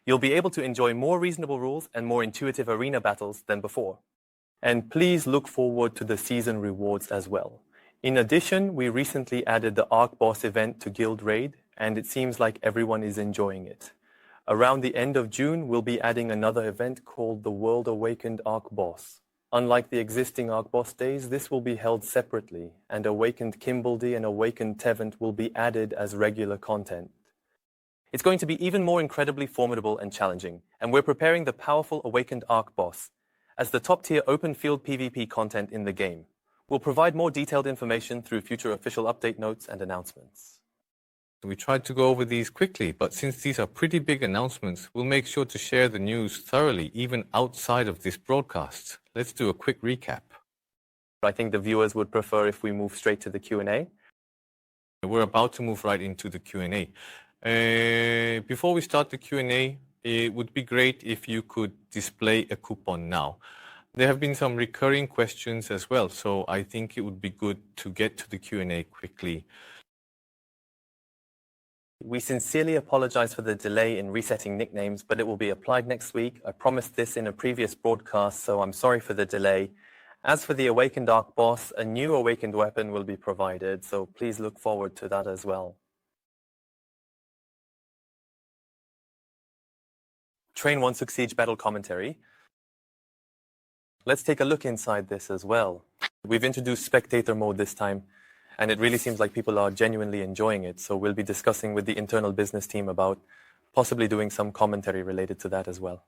You'll be able to enjoy more reasonable rules and more intuitive arena battles than before. And please look forward to the season rewards as well. In addition, we recently added the Arc Boss event to Guild Raid, and it seems like everyone is enjoying it. Around the end of June, we'll be adding another event called the World Awakened Arc Boss. Unlike the existing Arc Boss days, this will be held separately, and Awakened Kimbaldi and Awakened Tevent will be added as regular content. It's going to be even more incredibly formidable and challenging, and we're preparing the powerful Awakened Arc Boss as the top-tier open-field PvP content in the game. We'll provide more detailed information through future official update notes and announcements. We tried to go over these quickly, but since these are pretty big announcements, we'll make sure to share the news thoroughly, even outside of this broadcast. Let's do a quick recap. I think the viewers would prefer if we move straight to the Q&A. We're about to move right into the Q&A. Before we start the Q&A, it would be great if you could display a coupon now. There have been some recurring questions as well, so I think it would be good to get to the Q&A quickly. We sincerely apologize for the delay in resetting nicknames, but it will be applied next week. I promised this in a previous broadcast, so I'm sorry for the delay. As for the Awakened Arc Boss, a new Awakened weapon will be provided, so please look forward to that as well. Train 1 Suk Siege Battle Commentary. Let's take a look inside this as well. We've introduced spectator mode this time, and it really seems like people are genuinely enjoying it, so we'll be discussing with the internal business team about possibly doing some commentary related to that as well.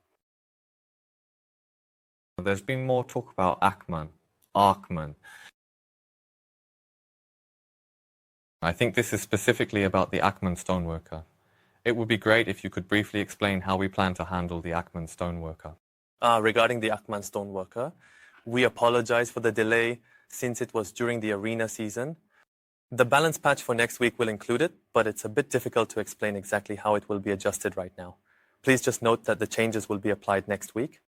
There's been more talk about Arkman. I think this is specifically about the Ackman Stoneworker. It would be great if you could briefly explain how we plan to handle the Ackman Stoneworker. Regarding the Ackman Stoneworker, we apologize for the delay since it was during the arena season. The balance patch for next week will include it, but it's a bit difficult to explain exactly how it will be adjusted right now. Please just note that the changes will be applied next week.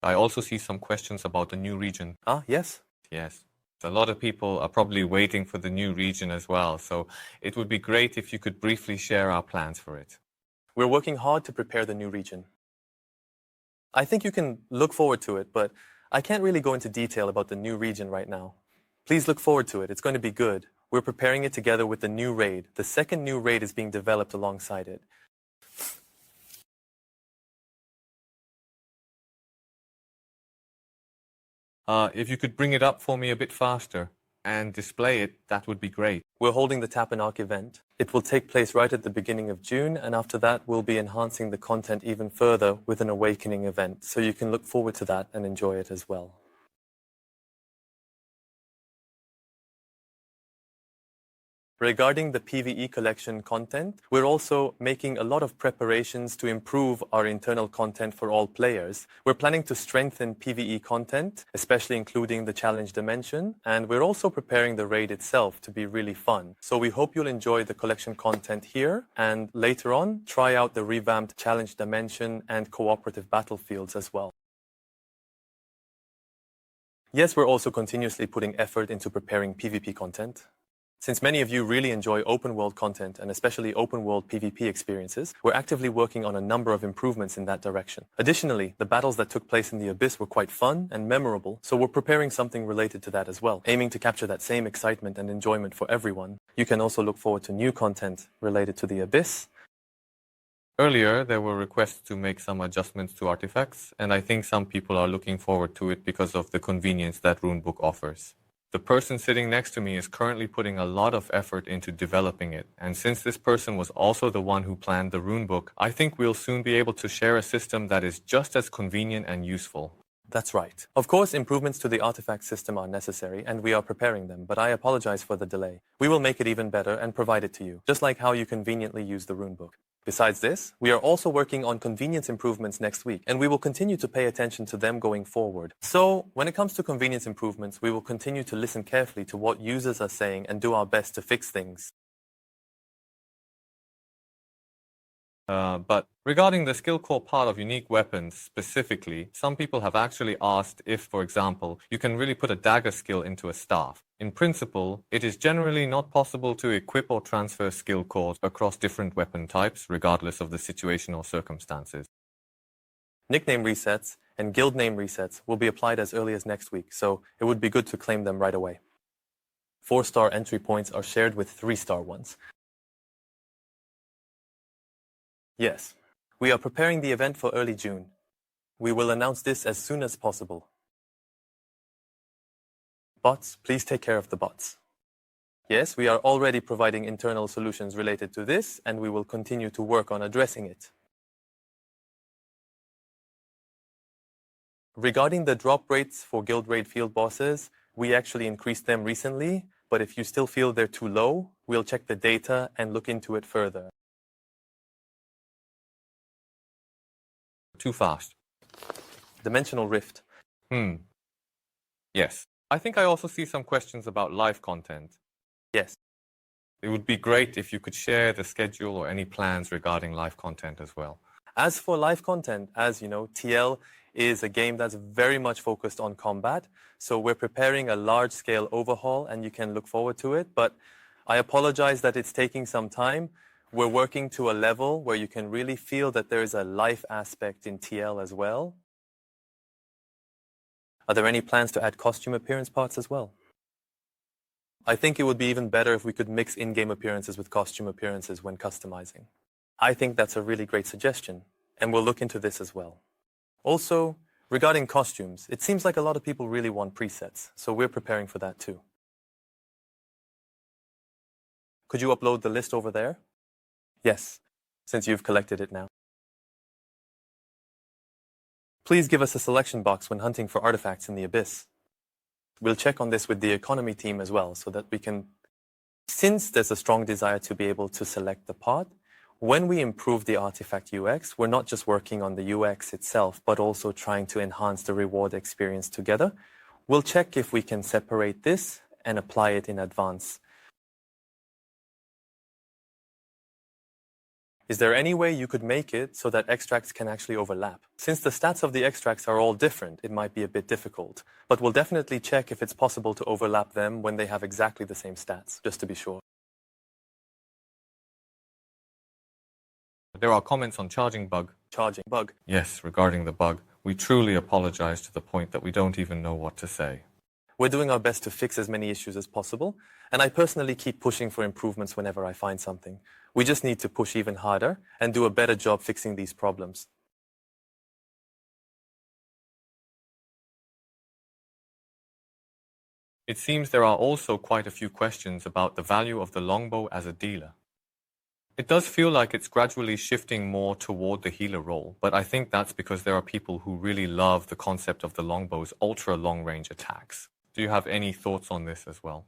I also see some questions about the new region. Yes. Yes. A lot of people are probably waiting for the new region as well, so it would be great if you could briefly share our plans for it. We're working hard to prepare the new region. I think you can look forward to it, but I can't really go into detail about the new region right now. Please look forward to it. It's going to be good. We're preparing it together with the new raid. The second new raid is being developed alongside it. If you could bring it up for me a bit faster and display it, that would be great. We're holding the Tap and Arc event. It will take place right at the beginning of June, and after that we'll be enhancing the content even further with an Awakening event, so you can look forward to that and enjoy it as well. Regarding the PvE collection content, we're also making a lot of preparations to improve our internal content for all players. We're planning to strengthen PvE content, especially including the challenge dimension, and we're also preparing the raid itself to be really fun. So we hope you'll enjoy the collection content here, and later on, try out the revamped challenge dimension and cooperative battlefields as well. Yes, we're also continuously putting effort into preparing PvP content. Since many of you really enjoy open-world content and especially open-world PvP experiences, we're actively working on a number of improvements in that direction. Additionally, the battles that took place in the Abyss were quite fun and memorable, so we're preparing something related to that as well, aiming to capture that same excitement and enjoyment for everyone. You can also look forward to new content related to the Abyss. Earlier, there were requests to make some adjustments to artifacts, and I think some people are looking forward to it because of the convenience that Runebook offers. The person sitting next to me is currently putting a lot of effort into developing it, and since this person was also the one who planned the runebook, I think we'll soon be able to share a system that is just as convenient and useful. That's right. Of course, improvements to the artifact system are necessary, and we are preparing them, but I apologize for the delay. We will make it even better and provide it to you, just like how you conveniently use the runebook. Besides this, we are also working on convenience improvements next week, and we will continue to pay attention to them going forward. So, when it comes to convenience improvements, we will continue to listen carefully to what users are saying and do our best to fix things. But regarding the skill core part of unique weapons specifically, some people have actually asked if, for example, you can really put a dagger skill into a staff. In principle, it is generally not possible to equip or transfer skill cores across different weapon types, regardless of the situation or circumstances. Nickname resets and guild name resets will be applied as early as next week, so it would be good to claim them right away. 4-star entry points are shared with 3-star ones. Yes, we are preparing the event for early June. We will announce this as soon as possible. Bots, please take care of the bots. Yes, we are already providing internal solutions related to this, and we will continue to work on addressing it. Regarding the drop rates for guild raid field bosses, we actually increased them recently, but if you still feel they're too low, we'll check the data and look into it further. Too fast. Dimensional Rift. Yes. I think I also see some questions about live content. Yes. It would be great if you could share the schedule or any plans regarding live content as well. As for live content, as you know, TL is a game that's very much focused on combat, so we're preparing a large-scale overhaul and you can look forward to it, but I apologize that it's taking some time. We're working to a level where you can really feel that there is a life aspect in TL as well. Are there any plans to add costume appearance parts as well? I think it would be even better if we could mix in-game appearances with costume appearances when customizing. I think that's a really great suggestion, and we'll look into this as well. Also, regarding costumes, it seems like a lot of people really want presets, so we're preparing for that too. Could you upload the list over there? Yes, since you've collected it now. Please give us a selection box when hunting for artifacts in the Abyss. We'll check on this with the economy team as well, so that we can... Since there's a strong desire to be able to select the pod, when we improve the artifact UX, we're not just working on the UX itself, but also trying to enhance the reward experience together. We'll check if we can separate this and apply it in advance. Is there any way you could make it so that extracts can actually overlap? Since the stats of the extracts are all different, it might be a bit difficult, but we'll definitely check if it's possible to overlap them when they have exactly the same stats, just to be sure. There are comments on charging bug. Charging bug. Yes, regarding the bug. We truly apologize to the point that we don't even know what to say. We're doing our best to fix as many issues as possible, and I personally keep pushing for improvements whenever I find something. We just need to push even harder and do a better job fixing these problems. It seems there are also quite a few questions about the value of the longbow as a dealer. It does feel like it's gradually shifting more toward the healer role, but I think that's because there are people who really love the concept of the longbow's ultra long-range attacks. Do you have any thoughts on this as well?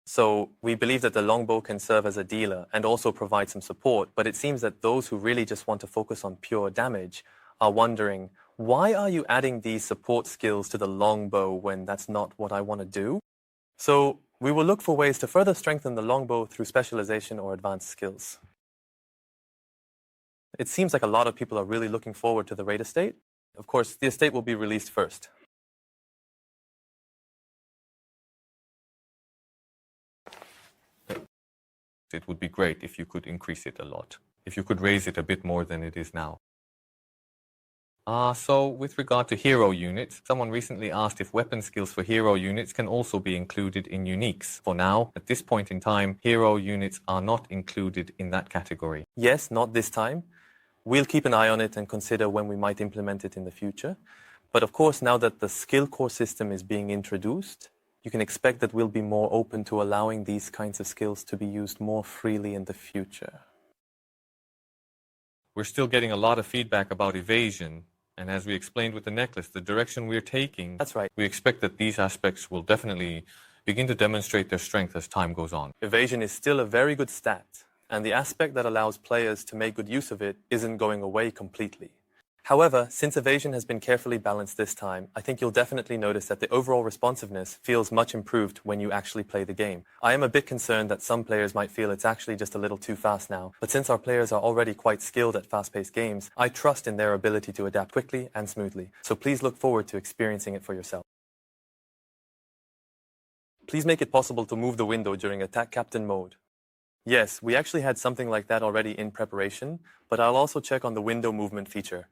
So we believe that the longbow can serve as a dealer and also provide some support, but it seems that those who really just want to focus on pure damage are wondering, why are you adding these support skills to the longbow when that's not what I want to do? So we will look for ways to further strengthen the longbow through specialization or advanced skills. It seems like a lot of people are really looking forward to the raid estate. Of course, the estate will be released first. It would be great if you could increase it a lot, if you could raise it a bit more than it is now. So with regard to hero units, someone recently asked if weapon skills for hero units can also be included in uniques. For now, at this point in time, hero units are not included in that category. Yes, not this time. We'll keep an eye on it and consider when we might implement it in the future. But of course, now that the skill core system is being introduced, you can expect that we'll be more open to allowing these kinds of skills to be used more freely in the future. We're still getting a lot of feedback about evasion, and as we explained with the necklace, the direction we're taking, That's right. we expect that these aspects will definitely begin to demonstrate their strength as time goes on. Evasion is still a very good stat, and the aspect that allows players to make good use of it isn't going away completely. However, since evasion has been carefully balanced this time, I think you'll definitely notice that the overall responsiveness feels much improved when you actually play the game. I am a bit concerned that some players might feel it's actually just a little too fast now, but since our players are already quite skilled at fast-paced games, I trust in their ability to adapt quickly and smoothly, so please look forward to experiencing it for yourself. Please make it possible to move the window during attack captain mode. Yes, we actually had something like that already in preparation, but I'll also check on the window movement feature.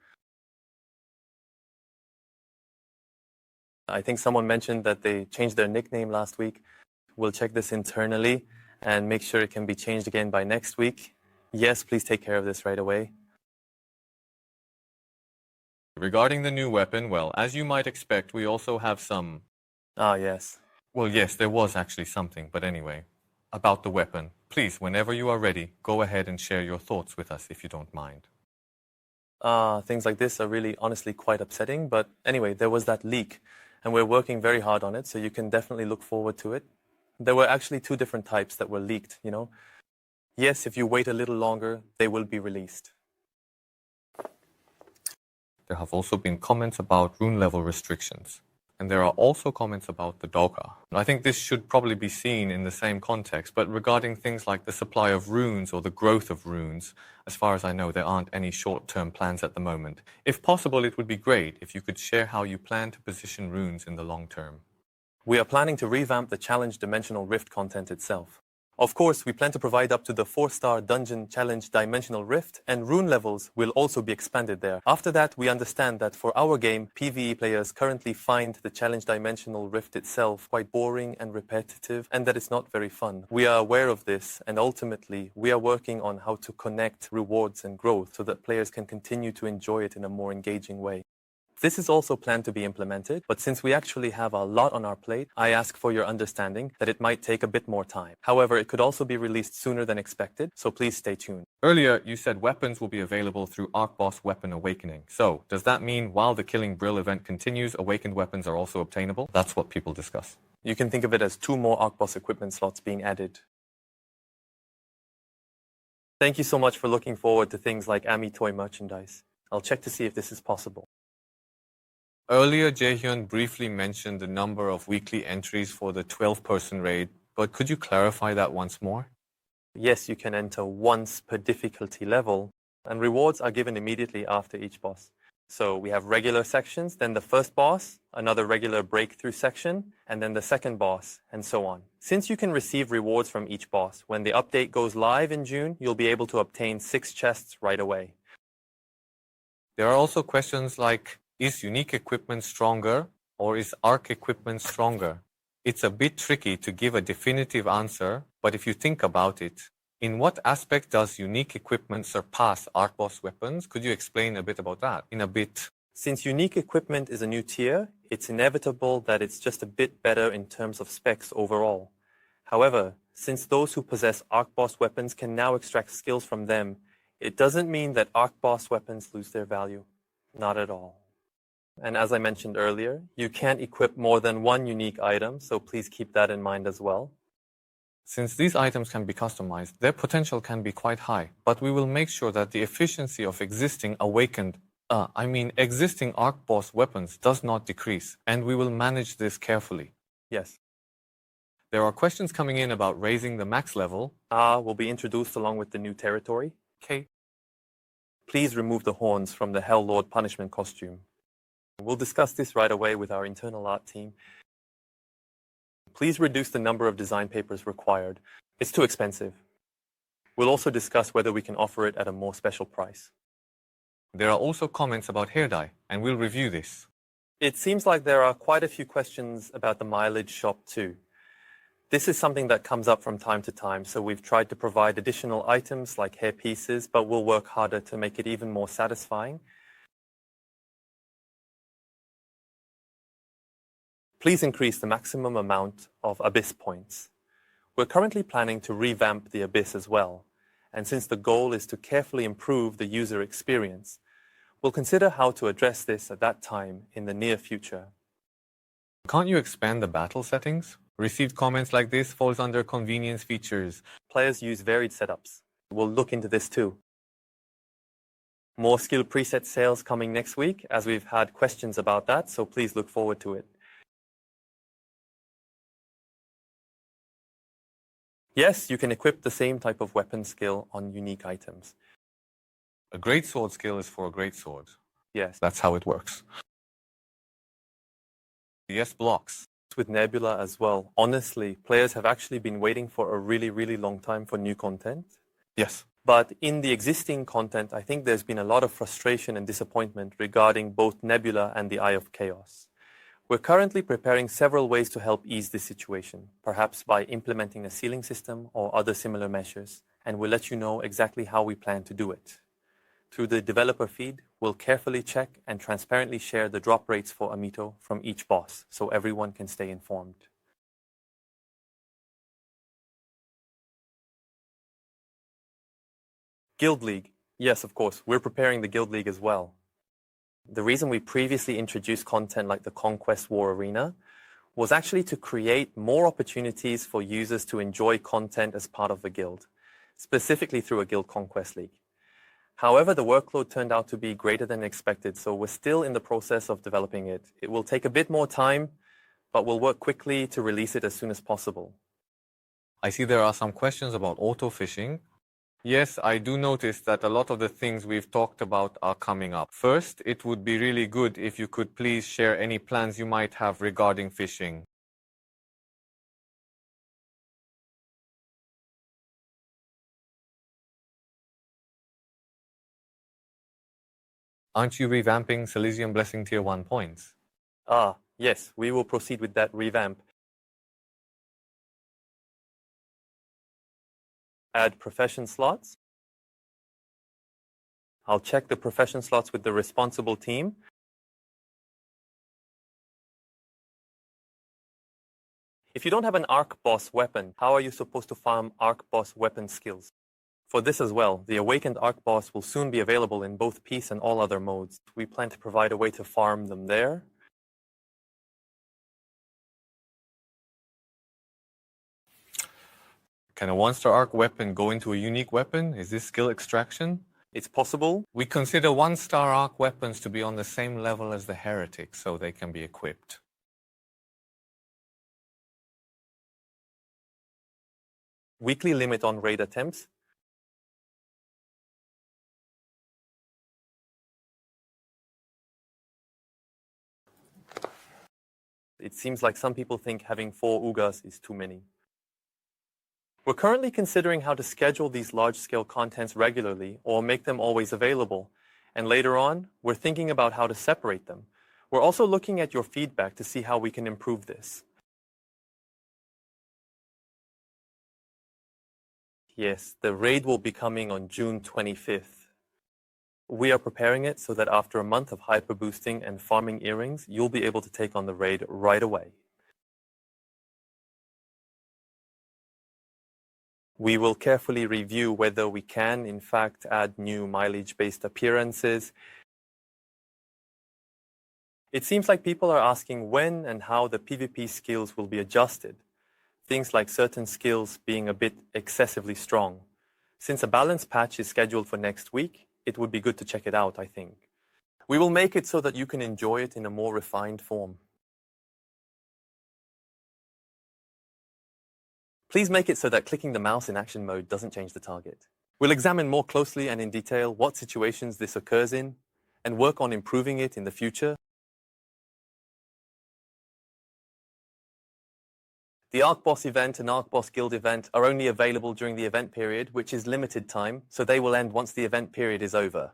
I think someone mentioned that they changed their nickname last week. We'll check this internally and make sure it can be changed again by next week. Yes, please take care of this right away. Regarding the new weapon, well, as you might expect, we also have some... Yes. Well, yes, there was actually something, but anyway. About the weapon. Please, whenever you are ready, go ahead and share your thoughts with us if you don't mind. Things like this are really honestly quite upsetting, but anyway, there was that leak. And we're working very hard on it, so you can definitely look forward to it. There were actually 2 different types that were leaked, you know. Yes, if you wait a little longer, they will be released. There have also been comments about rune level restrictions. And there are also comments about the Doka. I think this should probably be seen in the same context, but regarding things like the supply of runes or the growth of runes, as far as I know, there aren't any short-term plans at the moment. If possible, it would be great if you could share how you plan to position runes in the long term. We are planning to revamp the Challenge Dimensional Rift content itself. Of course, we plan to provide up to the 4-star Dungeon Challenge Dimensional Rift, and rune levels will also be expanded there. After that, we understand that for our game, PvE players currently find the Challenge Dimensional Rift itself quite boring and repetitive, and that it's not very fun. We are aware of this, and ultimately, we are working on how to connect rewards and growth so that players can continue to enjoy it in a more engaging way. This is also planned to be implemented, but since we actually have a lot on our plate, I ask for your understanding that it might take a bit more time. However, it could also be released sooner than expected, so please stay tuned. Earlier, you said weapons will be available through Arc Boss Weapon Awakening. So, does that mean while the Killing Brill event continues, awakened weapons are also obtainable? That's what people discuss. You can think of it as 2 more Arc Boss equipment slots being added. Thank you so much for looking forward to things like Ami toy merchandise. I'll check to see if this is possible. Earlier, Jaehyun briefly mentioned the number of weekly entries for the 12-person raid, but could you clarify that once more? Yes, you can enter once per difficulty level, and rewards are given immediately after each boss. So we have regular sections, then the first boss, another regular breakthrough section, and then the second boss, and so on. Since you can receive rewards from each boss, when the update goes live in June, you'll be able to obtain 6 chests right away. There are also questions like, is unique equipment stronger? Or is ARC equipment stronger? It's a bit tricky to give a definitive answer, but if you think about it, in what aspect does unique equipment surpass ARC boss weapons? Could you explain a bit about that in a bit? Since unique equipment is a new tier, it's inevitable that it's just a bit better in terms of specs overall. However, since those who possess Arc Boss weapons can now extract skills from them, it doesn't mean that Arc Boss weapons lose their value. Not at all. And as I mentioned earlier, you can't equip more than one unique item, so please keep that in mind as well. Since these items can be customized, their potential can be quite high, but we will make sure that the efficiency of existing Arc Boss weapons does not decrease, and we will manage this carefully. Yes. There are questions coming in about raising the max level. Will be introduced along with the new territory. Okay. Please remove the horns from the Hell Lord punishment costume. We'll discuss this right away with our internal art team. Please reduce the number of design papers required. It's too expensive. We'll also discuss whether we can offer it at a more special price. There are also comments about hair dye, and we'll review this. It seems like there are quite a few questions about the mileage shop too. This is something that comes up from time to time, so we've tried to provide additional items like hair pieces, but we'll work harder to make it even more satisfying. Please increase the maximum amount of Abyss points. We're currently planning to revamp the Abyss as well, and since the goal is to carefully improve the user experience, we'll consider how to address this at that time in the near future. Can't you expand the battle settings? Received comments like this falls under convenience features. Players use varied setups. We'll look into this too. More skill preset sales coming next week, as we've had questions about that, so please look forward to it. Yes, you can equip the same type of weapon skill on unique items. A great sword skill is for a great sword. Yes. That's how it works. Yes, blocks. With Nebula as well. Honestly, players have actually been waiting for a really long time for new content. Yes. But in the existing content, I think there's been a lot of frustration and disappointment regarding both Nebula and the Eye of Chaos. We're currently preparing several ways to help ease this situation, perhaps by implementing a ceiling system or other similar measures, and we'll let you know exactly how we plan to do it. Through the developer feed, we'll carefully check and transparently share the drop rates for Amito from each boss, so everyone can stay informed. Guild League. Yes, of course, we're preparing the Guild League as well. The reason we previously introduced content like the Conquest War Arena was actually to create more opportunities for users to enjoy content as part of the guild, specifically through a Guild Conquest League. However, the workload turned out to be greater than expected, so we're still in the process of developing it. It will take a bit more time, but we'll work quickly to release it as soon as possible. I see there are some questions about auto-fishing. Yes, I do notice that a lot of the things we've talked about are coming up. First, it would be really good if you could please share any plans you might have regarding fishing. Aren't you revamping Silesian Blessing Tier 1 points? Yes, we will proceed with that revamp. Add profession slots. I'll check the profession slots with the responsible team. If you don't have an Arc Boss weapon, how are you supposed to farm Arc Boss weapon skills? For this as well, the Awakened Arc Boss will soon be available in both Peace and all other modes. We plan to provide a way to farm them there. Can a one-star arc weapon go into a unique weapon? Is this skill extraction? It's possible. We consider one-star arc weapons to be on the same level as the Heretic, so they can be equipped. Weekly limit on raid attempts. It seems like some people think having 4 Ugas is too many. We're currently considering how to schedule these large-scale contents regularly or make them always available. And later on, we're thinking about how to separate them. We're also looking at your feedback to see how we can improve this. Yes, the raid will be coming on June 25th. We are preparing it so that after a month of hyper boosting and farming earrings, you'll be able to take on the raid right away. We will carefully review whether we can, in fact, add new mileage-based appearances. It seems like people are asking when and how the PvP skills will be adjusted. Things like certain skills being a bit excessively strong. Since a balance patch is scheduled for next week, it would be good to check it out, I think. We will make it so that you can enjoy it in a more refined form. Please make it so that clicking the mouse in action mode doesn't change the target. We'll examine more closely and in detail what situations this occurs in, and work on improving it in the future. The Arc Boss event and Arc Boss Guild event are only available during the event period, which is limited time, so they will end once the event period is over.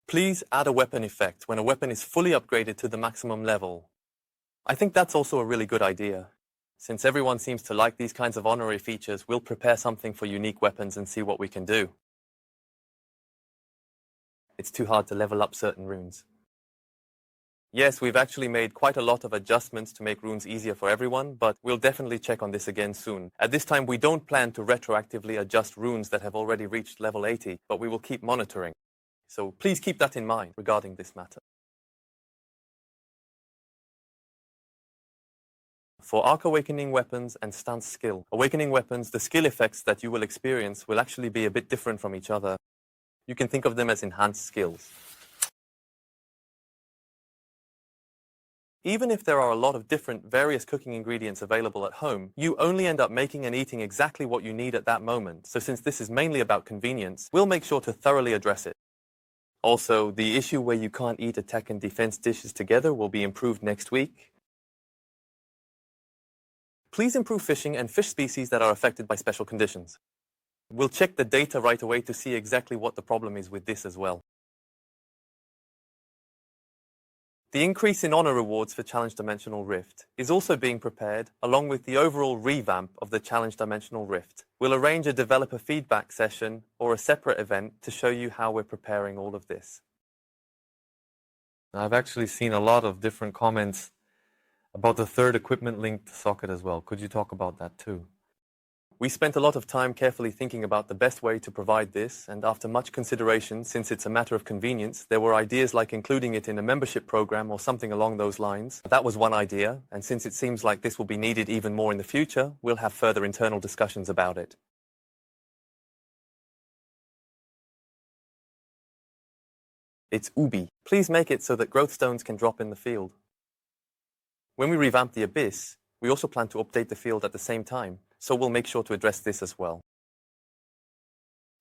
Please add a weapon effect when a weapon is fully upgraded to the maximum level. I think that's also a really good idea. Since everyone seems to like these kinds of honorary features, we'll prepare something for unique weapons and see what we can do. It's too hard to level up certain runes. Yes, we've actually made quite a lot of adjustments to make runes easier for everyone, but we'll definitely check on this again soon. At this time, we don't plan to retroactively adjust runes that have already reached level 80, but we will keep monitoring. So please keep that in mind regarding this matter. For Arc Awakening weapons and Stance skill. Awakening weapons, the skill effects that you will experience will actually be a bit different from each other. You can think of them as enhanced skills. Even if there are a lot of different various cooking ingredients available at home, you only end up making and eating exactly what you need at that moment. So since this is mainly about convenience, we'll make sure to thoroughly address it. Also, the issue where you can't eat attack and defense dishes together will be improved next week. Please improve fishing and fish species that are affected by special conditions. We'll check the data right away to see exactly what the problem is with this as well. The increase in honor rewards for Challenge Dimensional Rift is also being prepared along with the overall revamp of the Challenge Dimensional Rift. We'll arrange a developer feedback session or a separate event to show you how we're preparing all of this. I've actually seen a lot of different comments about the third equipment linked socket as well. Could you talk about that too? We spent a lot of time carefully thinking about the best way to provide this, and after much consideration, since it's a matter of convenience, there were ideas like including it in a membership program or something along those lines. That was one idea, and since it seems like this will be needed even more in the future, we'll have further internal discussions about it. It's Ubi. Please make it so that growth stones can drop in the field. When we revamp the Abyss, we also plan to update the field at the same time, so we'll make sure to address this as well.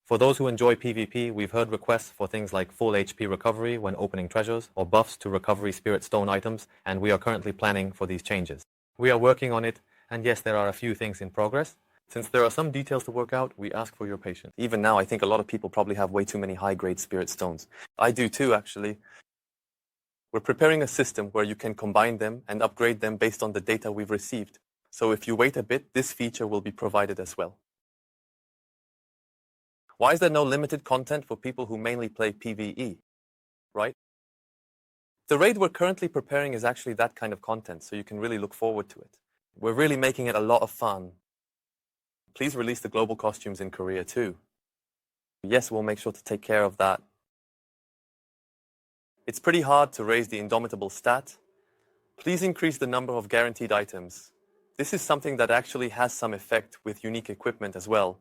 For those who enjoy PvP, we've heard requests for things like full HP recovery when opening treasures, or buffs to recovery spirit stone items, and we are currently planning for these changes. We are working on it, and yes, there are a few things in progress. Since there are some details to work out, we ask for your patience. Even now, I think a lot of people probably have way too many high-grade spirit stones. I do too, actually. We're preparing a system where you can combine them and upgrade them based on the data we've received. So if you wait a bit, this feature will be provided as well. Why is there no limited content for people who mainly play PvE? Right? The raid we're currently preparing is actually that kind of content, so you can really look forward to it. We're really making it a lot of fun. Please release the global costumes in Korea too. Yes, we'll make sure to take care of that. It's pretty hard to raise the Indomitable stat. Please increase the number of guaranteed items. This is something that actually has some effect with unique equipment as well,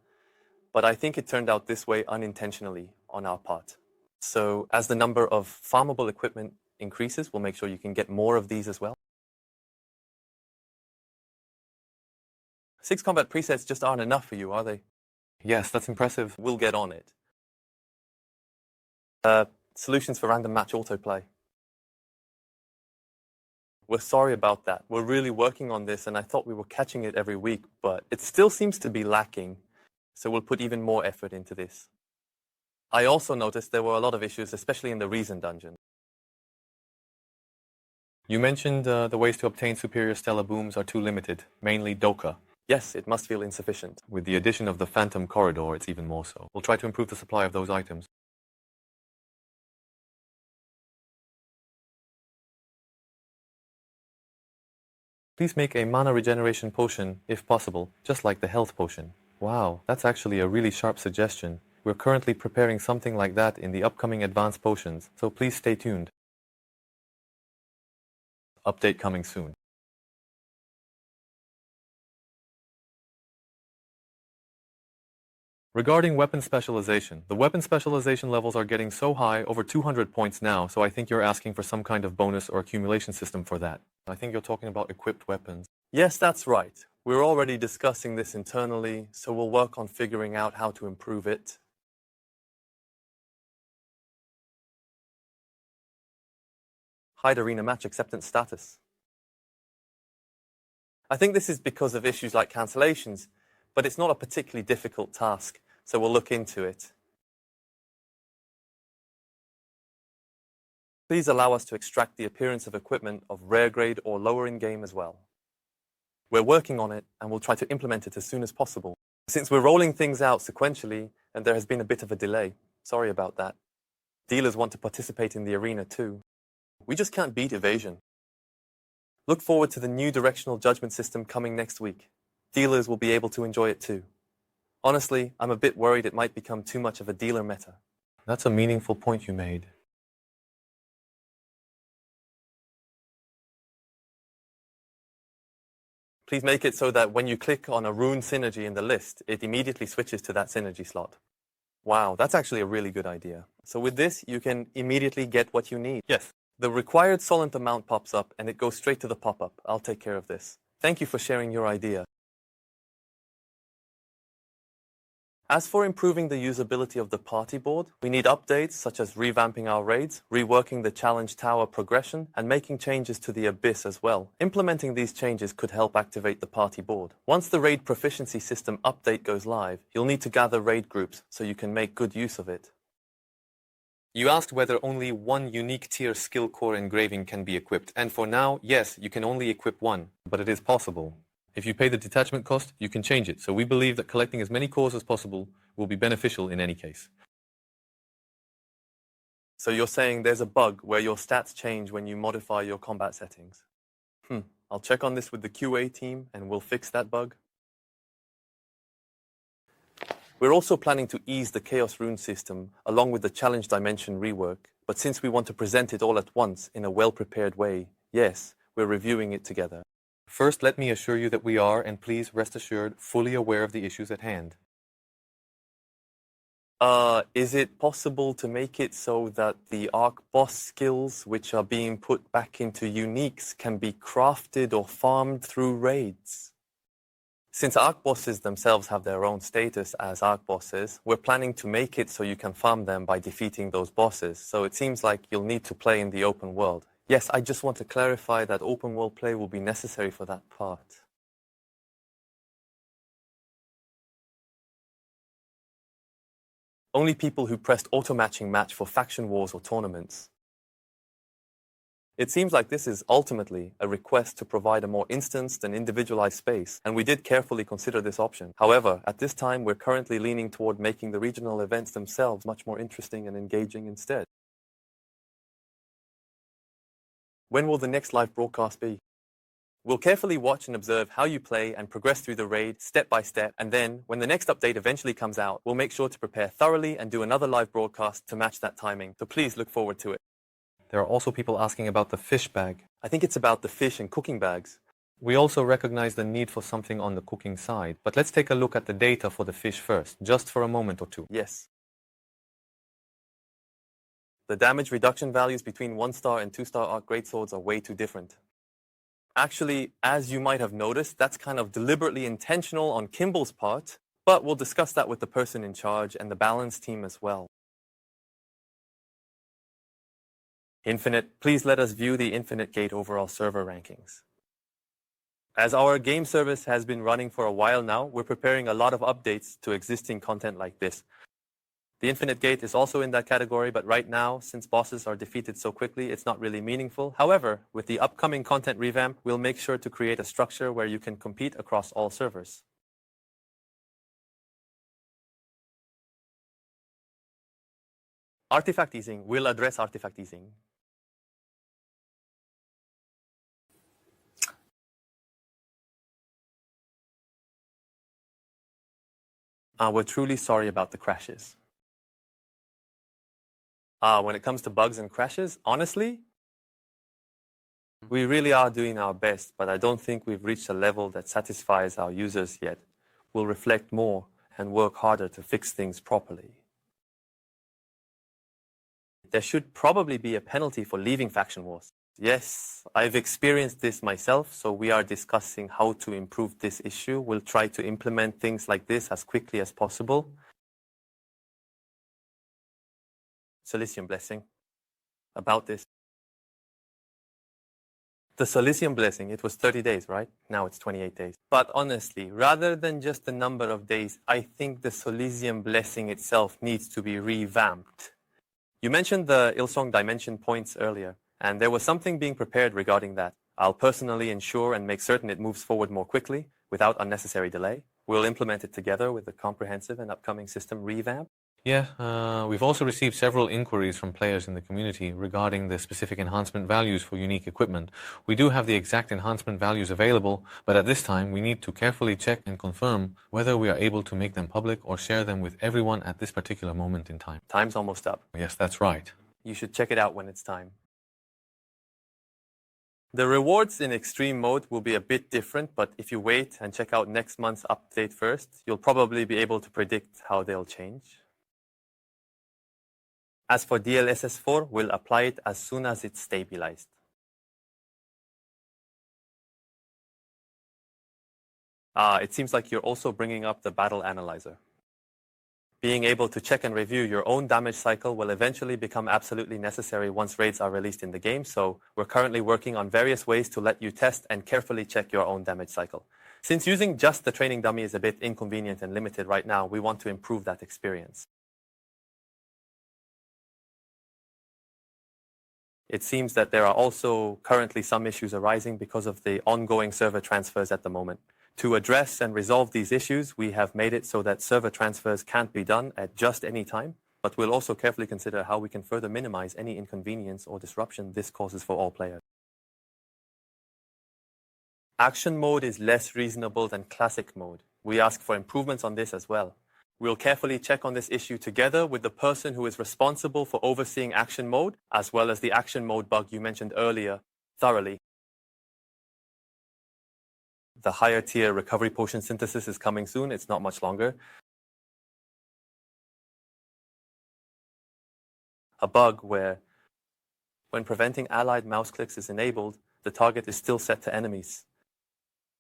but I think it turned out this way unintentionally on our part. So as the number of farmable equipment increases, we'll make sure you can get more of these as well. 6 combat presets just aren't enough for you, are they? Yes, that's impressive. We'll get on it. Solutions for random match autoplay. We're sorry about that. We're really working on this, and I thought we were catching it every week, but it still seems to be lacking. so we'll put even more effort into this. I also noticed there were a lot of issues, especially in the Reason dungeon. You mentioned the ways to obtain superior stellar booms are too limited, mainly Doka. Yes, it must feel insufficient. With the addition of the Phantom Corridor, it's even more so. We'll try to improve the supply of those items. Please make a mana regeneration potion, if possible, just like the health potion. Wow, that's actually a really sharp suggestion. We're currently preparing something like that in the upcoming advanced potions, so please stay tuned. Update coming soon. Regarding weapon specialization, the weapon specialization levels are getting so high, over 200 points now, so I think you're asking for some kind of bonus or accumulation system for that. I think you're talking about equipped weapons. Yes, that's right. We're already discussing this internally, so we'll work on figuring out how to improve it. Hide arena match acceptance status. I think this is because of issues like cancellations, but it's not a particularly difficult task, so we'll look into it. Please allow us to extract the appearance of equipment of rare grade or lower in game as well. We're working on it, and we'll try to implement it as soon as possible. Since we're rolling things out sequentially, and there has been a bit of a delay, sorry about that. Dealers want to participate in the arena too. We just can't beat evasion. Look forward to the new directional judgment system coming next week. Dealers will be able to enjoy it too. Honestly, I'm a bit worried it might become too much of a dealer meta. That's a meaningful point you made. Please make it so that when you click on a rune synergy in the list, it immediately switches to that synergy slot. Wow, that's actually a really good idea. So with this, you can immediately get what you need. Yes, the required solent amount pops up and it goes straight to the pop-up. I'll take care of this. Thank you for sharing your idea. As for improving the usability of the party board, we need updates such as revamping our raids, reworking the challenge tower progression, and making changes to the abyss as well. Implementing these changes could help activate the party board. Once the raid proficiency system update goes live, you'll need to gather raid groups so you can make good use of it. You asked whether only one unique tier skill core engraving can be equipped, and for now, yes, you can only equip one, but it is possible. If you pay the detachment cost, you can change it, so we believe that collecting as many cores as possible will be beneficial in any case. So you're saying there's a bug where your stats change when you modify your combat settings? I'll check on this with the QA team and we'll fix that bug. We're also planning to ease the Chaos Rune system along with the Challenge Dimension rework, but since we want to present it all at once in a well-prepared way, yes, we're reviewing it together. First, let me assure you that we are, and please rest assured, fully aware of the issues at hand. Is it possible to make it so that the Arc Boss skills which are being put back into uniques can be crafted or farmed through raids? Since Arc Bosses themselves have their own status as Arc Bosses, we're planning to make it so you can farm them by defeating those bosses, so it seems like you'll need to play in the open world. Yes, I just want to clarify that open world play will be necessary for that part. Only people who pressed auto-matching match for faction wars or tournaments. It seems like this is ultimately a request to provide a more instanced and individualized space, and we did carefully consider this option. However, at this time, we're currently leaning toward making the regional events themselves much more interesting and engaging instead. When will the next live broadcast be? We'll carefully watch and observe how you play and progress through the raid step by step, and then, when the next update eventually comes out, we'll make sure to prepare thoroughly and do another live broadcast to match that timing, so please look forward to it. There are also people asking about the fish bag. I think it's about the fish and cooking bags. We also recognize the need for something on the cooking side, but let's take a look at the data for the fish first, just for a moment or two. Yes. The damage reduction values between 1-star and 2-star Arc Greatswords are way too different. Actually, as you might have noticed, that's kind of deliberately intentional on Kimball's part, but we'll discuss that with the person in charge and the balance team as well. Infinite, please let us view the Infinite Gate overall server rankings. As our game service has been running for a while now, we're preparing a lot of updates to existing content like this. The Infinite Gate is also in that category, but right now, since bosses are defeated so quickly, it's not really meaningful. However, with the upcoming content revamp, we'll make sure to create a structure where you can compete across all servers. Artifact easing. We'll address artifact easing. We're truly sorry about the crashes. When it comes to bugs and crashes, honestly, we really are doing our best, but I don't think we've reached a level that satisfies our users yet. We'll reflect more and work harder to fix things properly. There should probably be a penalty for leaving Faction Wars. Yes, I've experienced this myself, so we are discussing how to improve this issue. We'll try to implement things like this as quickly as possible. Silicium Blessing. About this. The Silicium Blessing, it was 30 days, right? Now it's 28 days. But honestly, rather than just the number of days, I think the Silicium Blessing itself needs to be revamped. You mentioned the Ilsong Dimension points earlier, and there was something being prepared regarding that. I'll personally ensure and make certain it moves forward more quickly, without unnecessary delay. We'll implement it together with the comprehensive and upcoming system revamp. Yeah, we've also received several inquiries from players in the community regarding the specific enhancement values for unique equipment. We do have the exact enhancement values available, but at this time we need to carefully check and confirm whether we are able to make them public or share them with everyone at this particular moment in time. Time's almost up. Yes, that's right. You should check it out when it's time. The rewards in extreme mode will be a bit different, but if you wait and check out next month's update first, you'll probably be able to predict how they'll change. As for DLSS4, we'll apply it as soon as it's stabilized. It seems like you're also bringing up the battle analyzer. Being able to check and review your own damage cycle will eventually become absolutely necessary once raids are released in the game, so we're currently working on various ways to let you test and carefully check your own damage cycle. Since using just the training dummy is a bit inconvenient and limited right now, we want to improve that experience. It seems that there are also currently some issues arising because of the ongoing server transfers at the moment. To address and resolve these issues, we have made it so that server transfers can't be done at just any time, but we'll also carefully consider how we can further minimize any inconvenience or disruption this causes for all players. Action mode is less reasonable than classic mode. We ask for improvements on this as well. We'll carefully check on this issue together with the person who is responsible for overseeing action mode, as well as the action mode bug you mentioned earlier, thoroughly. The higher tier recovery potion synthesis is coming soon. It's not much longer. A bug where, when preventing allied mouse clicks is enabled, the target is still set to enemies.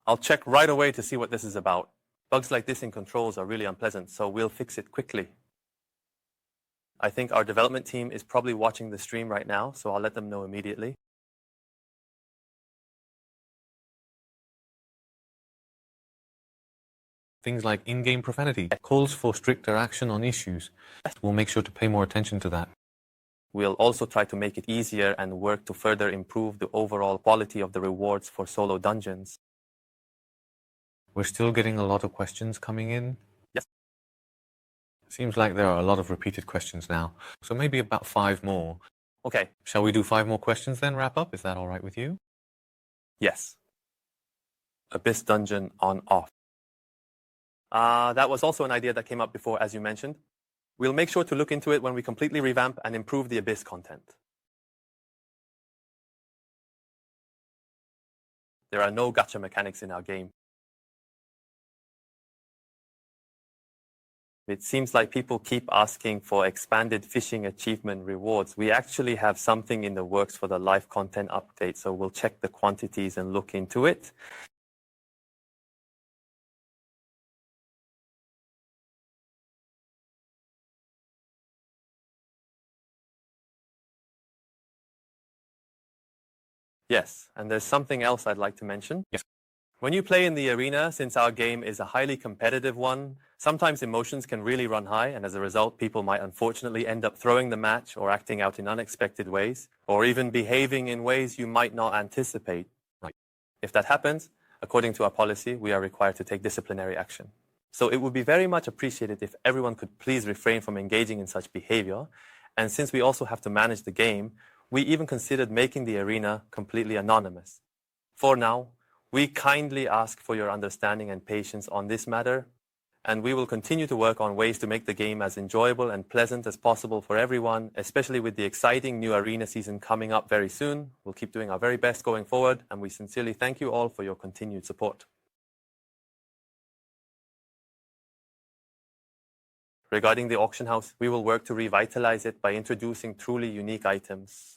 I'll check right away to see what this is about. Bugs like this in controls are really unpleasant, so we'll fix it quickly. I think our development team is probably watching the stream right now, so I'll let them know immediately. Things like in-game profanity, calls for stricter action on issues. We'll make sure to pay more attention to that. We'll also try to make it easier and work to further improve the overall quality of the rewards for solo dungeons. We're still getting a lot of questions coming in. Yes. Seems like there are a lot of repeated questions now. So maybe about 5 more. Okay. Shall we do 5 more questions then, wrap up? Is that all right with you? Yes. Abyss Dungeon on-off. That was also an idea that came up before, as you mentioned. We'll make sure to look into it when we completely revamp and improve the Abyss content. There are no gacha mechanics in our game. It seems like people keep asking for expanded fishing achievement rewards. We actually have something in the works for the live content update, so we'll check the quantities and look into it. Yes, and there's something else I'd like to mention. Yes. When you play in the arena, since our game is a highly competitive one, sometimes emotions can really run high, and as a result, people might unfortunately end up throwing the match or acting out in unexpected ways, or even behaving in ways you might not anticipate. Right. If that happens, according to our policy, we are required to take disciplinary action. So it would be very much appreciated if everyone could please refrain from engaging in such behavior. And since we also have to manage the game, we even considered making the arena completely anonymous. For now, we kindly ask for your understanding and patience on this matter, and we will continue to work on ways to make the game as enjoyable and pleasant as possible for everyone, especially with the exciting new arena season coming up very soon. We'll keep doing our very best going forward, and we sincerely thank you all for your continued support. Regarding the auction house, we will work to revitalize it by introducing truly unique items.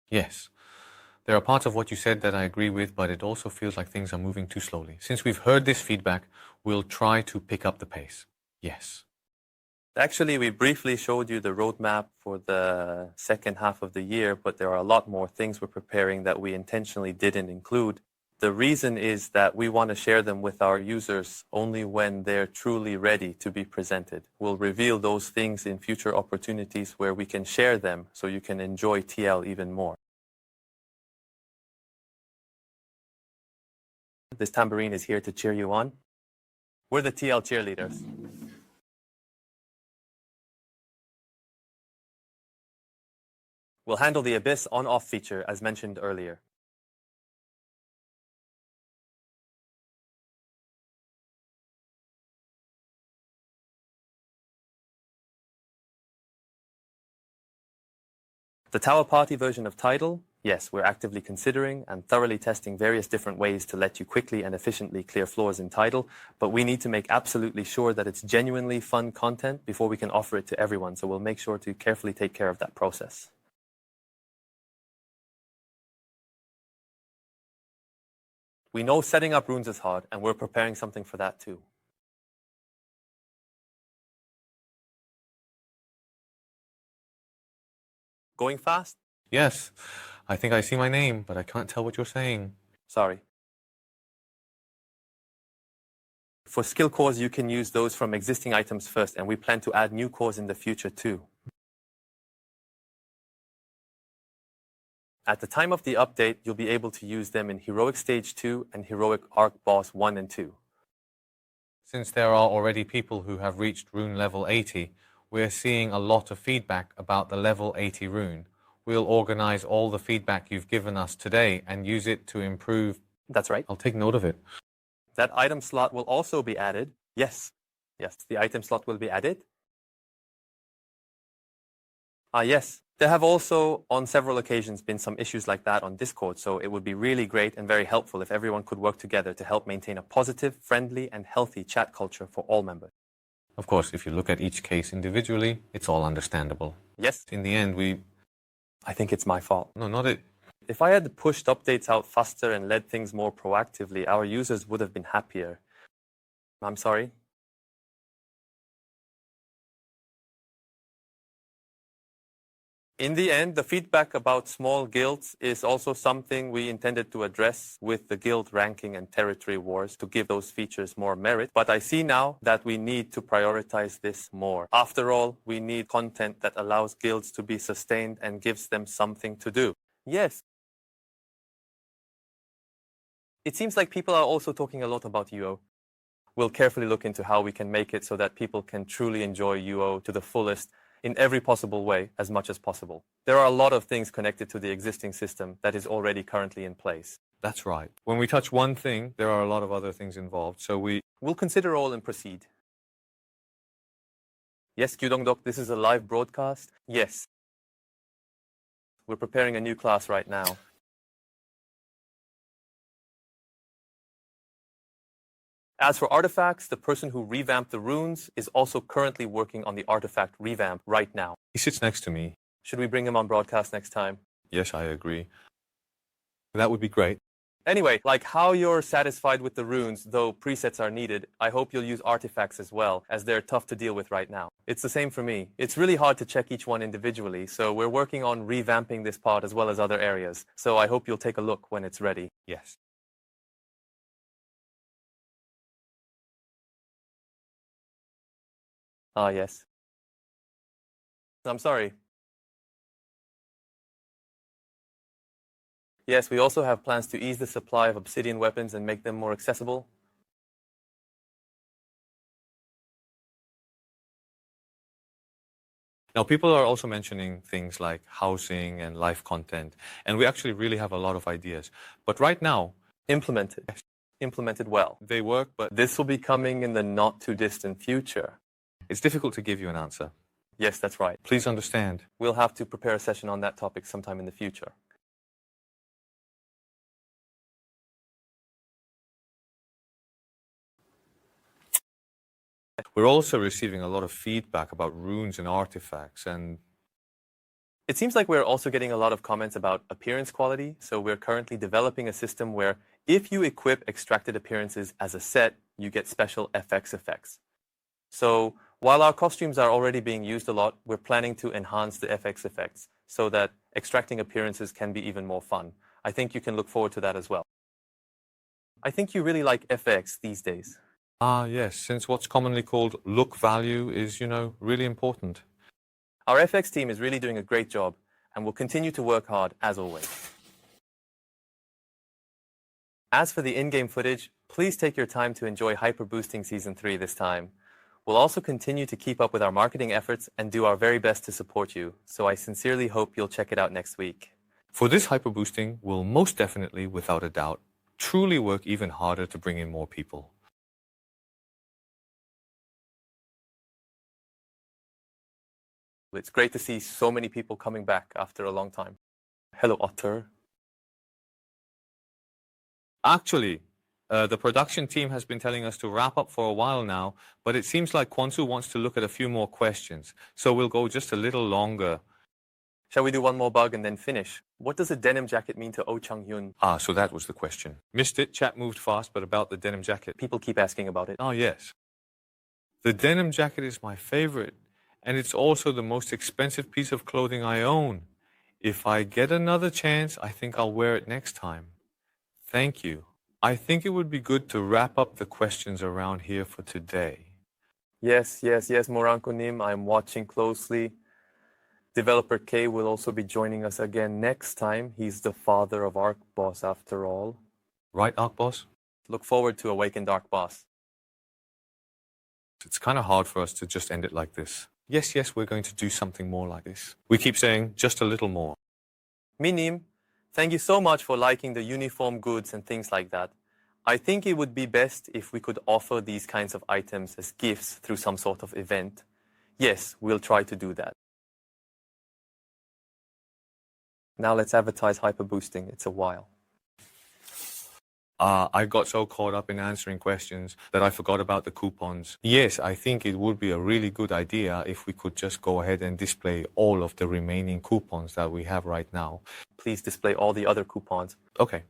Yes. There are parts of what you said that I agree with, but it also feels like things are moving too slowly. Since we've heard this feedback, we'll try to pick up the pace. Yes. Actually, we briefly showed you the roadmap for the second half of the year, but there are a lot more things we're preparing that we intentionally didn't include. The reason is that we want to share them with our users only when they're truly ready to be presented. We'll reveal those things in future opportunities where we can share them so you can enjoy TL even more. This tambourine is here to cheer you on. We're the TL cheerleaders. We'll handle the Abyss on-off feature as mentioned earlier. The Tower Party version of Tidal, yes, we're actively considering and thoroughly testing various different ways to let you quickly and efficiently clear floors in Tidal, but we need to make absolutely sure that it's genuinely fun content before we can offer it to everyone, so we'll make sure to carefully take care of that process. We know setting up runes is hard, and we're preparing something for that too. Going fast? Yes. I think I see my name, but I can't tell what you're saying. Sorry. For skill cores, you can use those from existing items first, and we plan to add new cores in the future too. At the time of the update, you'll be able to use them in Heroic Stage 2 and Heroic Arc Boss 1 and 2. Since there are already people who have reached rune level 80, we're seeing a lot of feedback about the level 80 rune. We'll organize all the feedback you've given us today and use it to improve. That's right. I'll take note of it. That item slot will also be added. Yes, the item slot will be added. Yes, there have also on several occasions been some issues like that on Discord, so it would be really great and very helpful if everyone could work together to help maintain a positive, friendly, and healthy chat culture for all members. Of course, if you look at each case individually, it's all understandable. Yes. In the end, I think it's my fault. No, not it. If I had pushed updates out faster and led things more proactively, our users would have been happier. I'm sorry. In the end, the feedback about small guilds is also something we intended to address with the guild ranking and territory wars to give those features more merit. But I see now that we need to prioritize this more. After all, we need content that allows guilds to be sustained and gives them something to do. Yes. It seems like people are also talking a lot about UO. We'll carefully look into how we can make it so that people can truly enjoy UO to the fullest in every possible way as much as possible. There are a lot of things connected to the existing system that is already currently in place. That's right. When we touch one thing, there are a lot of other things involved, so we'll consider all and proceed. Yes, Kyudongdok, this is a live broadcast. Yes. We're preparing a new class right now. As for artifacts, the person who revamped the runes is also currently working on the artifact revamp right now. He sits next to me. Should we bring him on broadcast next time? Yes, I agree. That would be great. Anyway, like how you're satisfied with the runes, though presets are needed, I hope you'll use artifacts as well, as they're tough to deal with right now. It's the same for me. It's really hard to check each one individually, so we're working on revamping this part as well as other areas. So I hope you'll take a look when it's ready. Yes. Ah, yes. I'm sorry. Yes, we also have plans to ease the supply of obsidian weapons and make them more accessible. Now, people are also mentioning things like housing and live content, and we actually really have a lot of ideas. But right now, Implemented well. they work, but This will be coming in the not too distant future. it's difficult to give you an answer. Yes, that's right. Please understand. We'll have to prepare a session on that topic sometime in the future. We're also receiving a lot of feedback about runes and artifacts, and It seems like we're also getting a lot of comments about appearance quality, so we're currently developing a system where if you equip extracted appearances as a set, you get special FX effects. So while our costumes are already being used a lot, we're planning to enhance the FX effects so that extracting appearances can be even more fun. I think you can look forward to that as well. I think you really like FX these days. yes, since what's commonly called look value is, really important. Our FX team is really doing a great job and will continue to work hard as always. As for the in-game footage, please take your time to enjoy Hyper Boosting Season 3 this time. We'll also continue to keep up with our marketing efforts and do our very best to support you, so I sincerely hope you'll check it out next week. For this hyper boosting, we'll most definitely, without a doubt, truly work even harder to bring in more people. It's great to see so many people coming back after a long time. Hello, Otter. Actually, the production team has been telling us to wrap up for a while now, but it seems like Kwansu wants to look at a few more questions, so we'll go just a little longer. Shall we do one more bug and then finish? What does a denim jacket mean to Oh Chang-hyun? Ah, so that was the question. Missed it, chat moved fast, but about the denim jacket. People keep asking about it. Oh, yes. The denim jacket is my favorite, and it's also the most expensive piece of clothing I own. If I get another chance, I think I'll wear it next time. Thank you. I think it would be good to wrap up the questions around here for today. Yes, Moranko Nim, I'm watching closely. Developer K will also be joining us again next time. He's the father of Arc Boss after all. Right, Arc Boss? Look forward to Awakened Arc Boss. It's kind of hard for us to just end it like this. Yes, we're going to do something more like this. We keep saying just a little more. Minim, thank you so much for liking the uniform goods and things like that. I think it would be best if we could offer these kinds of items as gifts through some sort of event. Yes, we'll try to do that. Now let's advertise Hyper Boosting. It's a while. I got so caught up in answering questions that I forgot about the coupons. Yes, I think it would be a really good idea if we could just go ahead and display all of the remaining coupons that we have right now. Please display all the other coupons. Okay.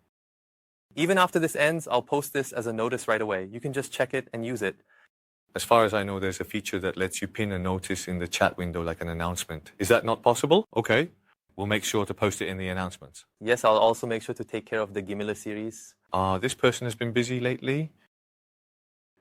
Even after this ends, I'll post this as a notice right away. You can just check it and use it. As far as I know, there's a feature that lets you pin a notice in the chat window like an announcement. Is that not possible? Okay. We'll make sure to post it in the announcements. Yes, I'll also make sure to take care of the Gimila series. This person has been busy lately.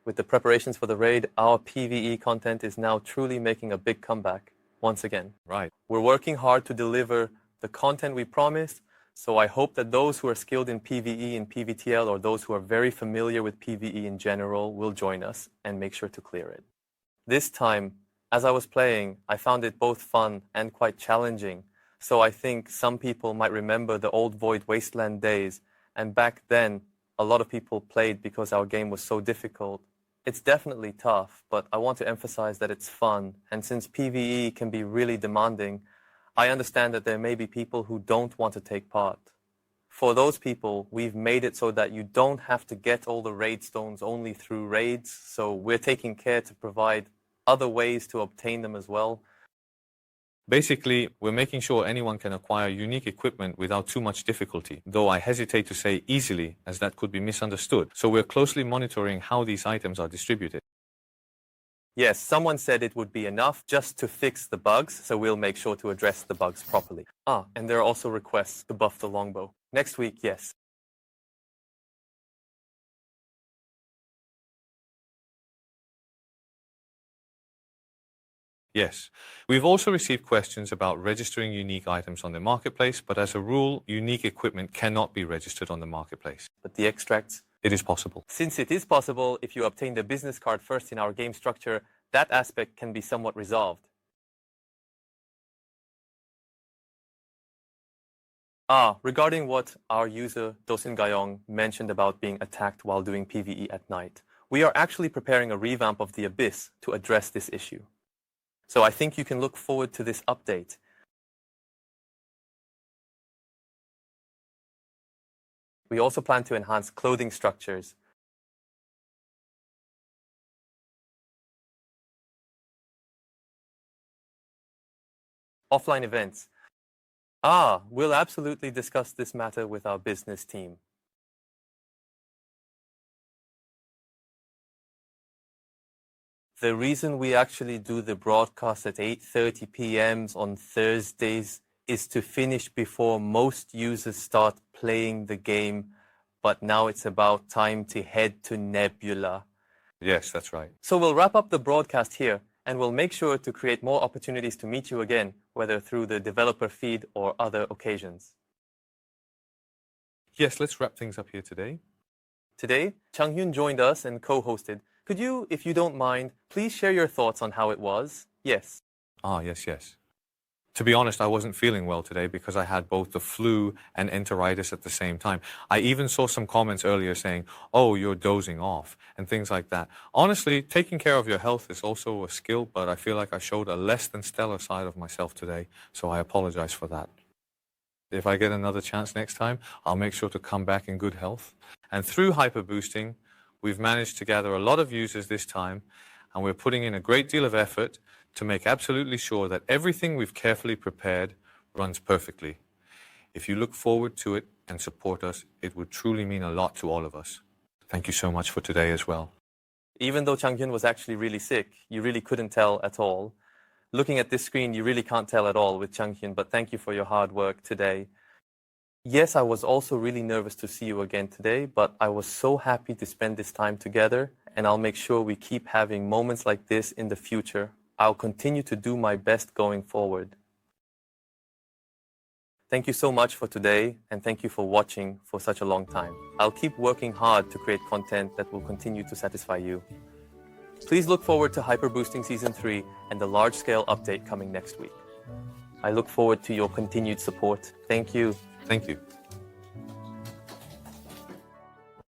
With the preparations for the raid, our PvE content is now truly making a big comeback, once again. Right. We're working hard to deliver the content we promised, so I hope that those who are skilled in PvE and PvTL or those who are very familiar with PvE in general will join us and make sure to clear it. This time, as I was playing, I found it both fun and quite challenging. So I think some people might remember the old Void Wasteland days, and back then, a lot of people played because our game was so difficult. It's definitely tough, but I want to emphasize that it's fun, and since PvE can be really demanding, I understand that there may be people who don't want to take part. For those people, we've made it so that you don't have to get all the raid stones only through raids, so we're taking care to provide other ways to obtain them as well. Basically, we're making sure anyone can acquire unique equipment without too much difficulty, though I hesitate to say easily, as that could be misunderstood. So we're closely monitoring how these items are distributed. Yes, someone said it would be enough just to fix the bugs, so we'll make sure to address the bugs properly. And there are also requests to buff the longbow. Next week, yes. Yes. We've also received questions about registering unique items on the marketplace, but as a rule, unique equipment cannot be registered on the marketplace. But the extracts? It is possible. Since it is possible, if you obtain the business card first in our game structure, that aspect can be somewhat resolved. Regarding what our user Dosin Gayong mentioned about being attacked while doing PvE at night, we are actually preparing a revamp of the Abyss to address this issue. So I think you can look forward to this update. We also plan to enhance clothing structures. Offline events. We'll absolutely discuss this matter with our business team. The reason we actually do the broadcast at 8:30 p.m. on Thursdays is to finish before most users start playing the game, but now it's about time to head to Nebula. Yes, that's right. So we'll wrap up the broadcast here, and we'll make sure to create more opportunities to meet you again, whether through the developer feed or other occasions. Yes, let's wrap things up here today. Today, Changhyun joined us and co-hosted. Could you, if you don't mind, please share your thoughts on how it was? Yes. Yes. To be honest, I wasn't feeling well today because I had both the flu and enteritis at the same time. I even saw some comments earlier saying, oh, you're dozing off, and things like that. Honestly, taking care of your health is also a skill, but I feel like I showed a less than stellar side of myself today, so I apologize for that. If I get another chance next time, I'll make sure to come back in good health. And through hyperboosting, we've managed to gather a lot of users this time, and we're putting in a great deal of effort to make absolutely sure that everything we've carefully prepared runs perfectly. If you look forward to it and support us, it would truly mean a lot to all of us. Thank you so much for today as well. Even though Changhyun was actually really sick, you really couldn't tell at all. Looking at this screen, you really can't tell at all with Changhyun, but thank you for your hard work today. Yes, I was also really nervous to see you again today, but I was so happy to spend this time together, and I'll make sure we keep having moments like this in the future. I'll continue to do my best going forward. Thank you so much for today, and thank you for watching for such a long time. I'll keep working hard to create content that will continue to satisfy you. Please look forward to Hyperboosting Season 3 and the large-scale update coming next week. I look forward to your continued support. Thank you. Thank you.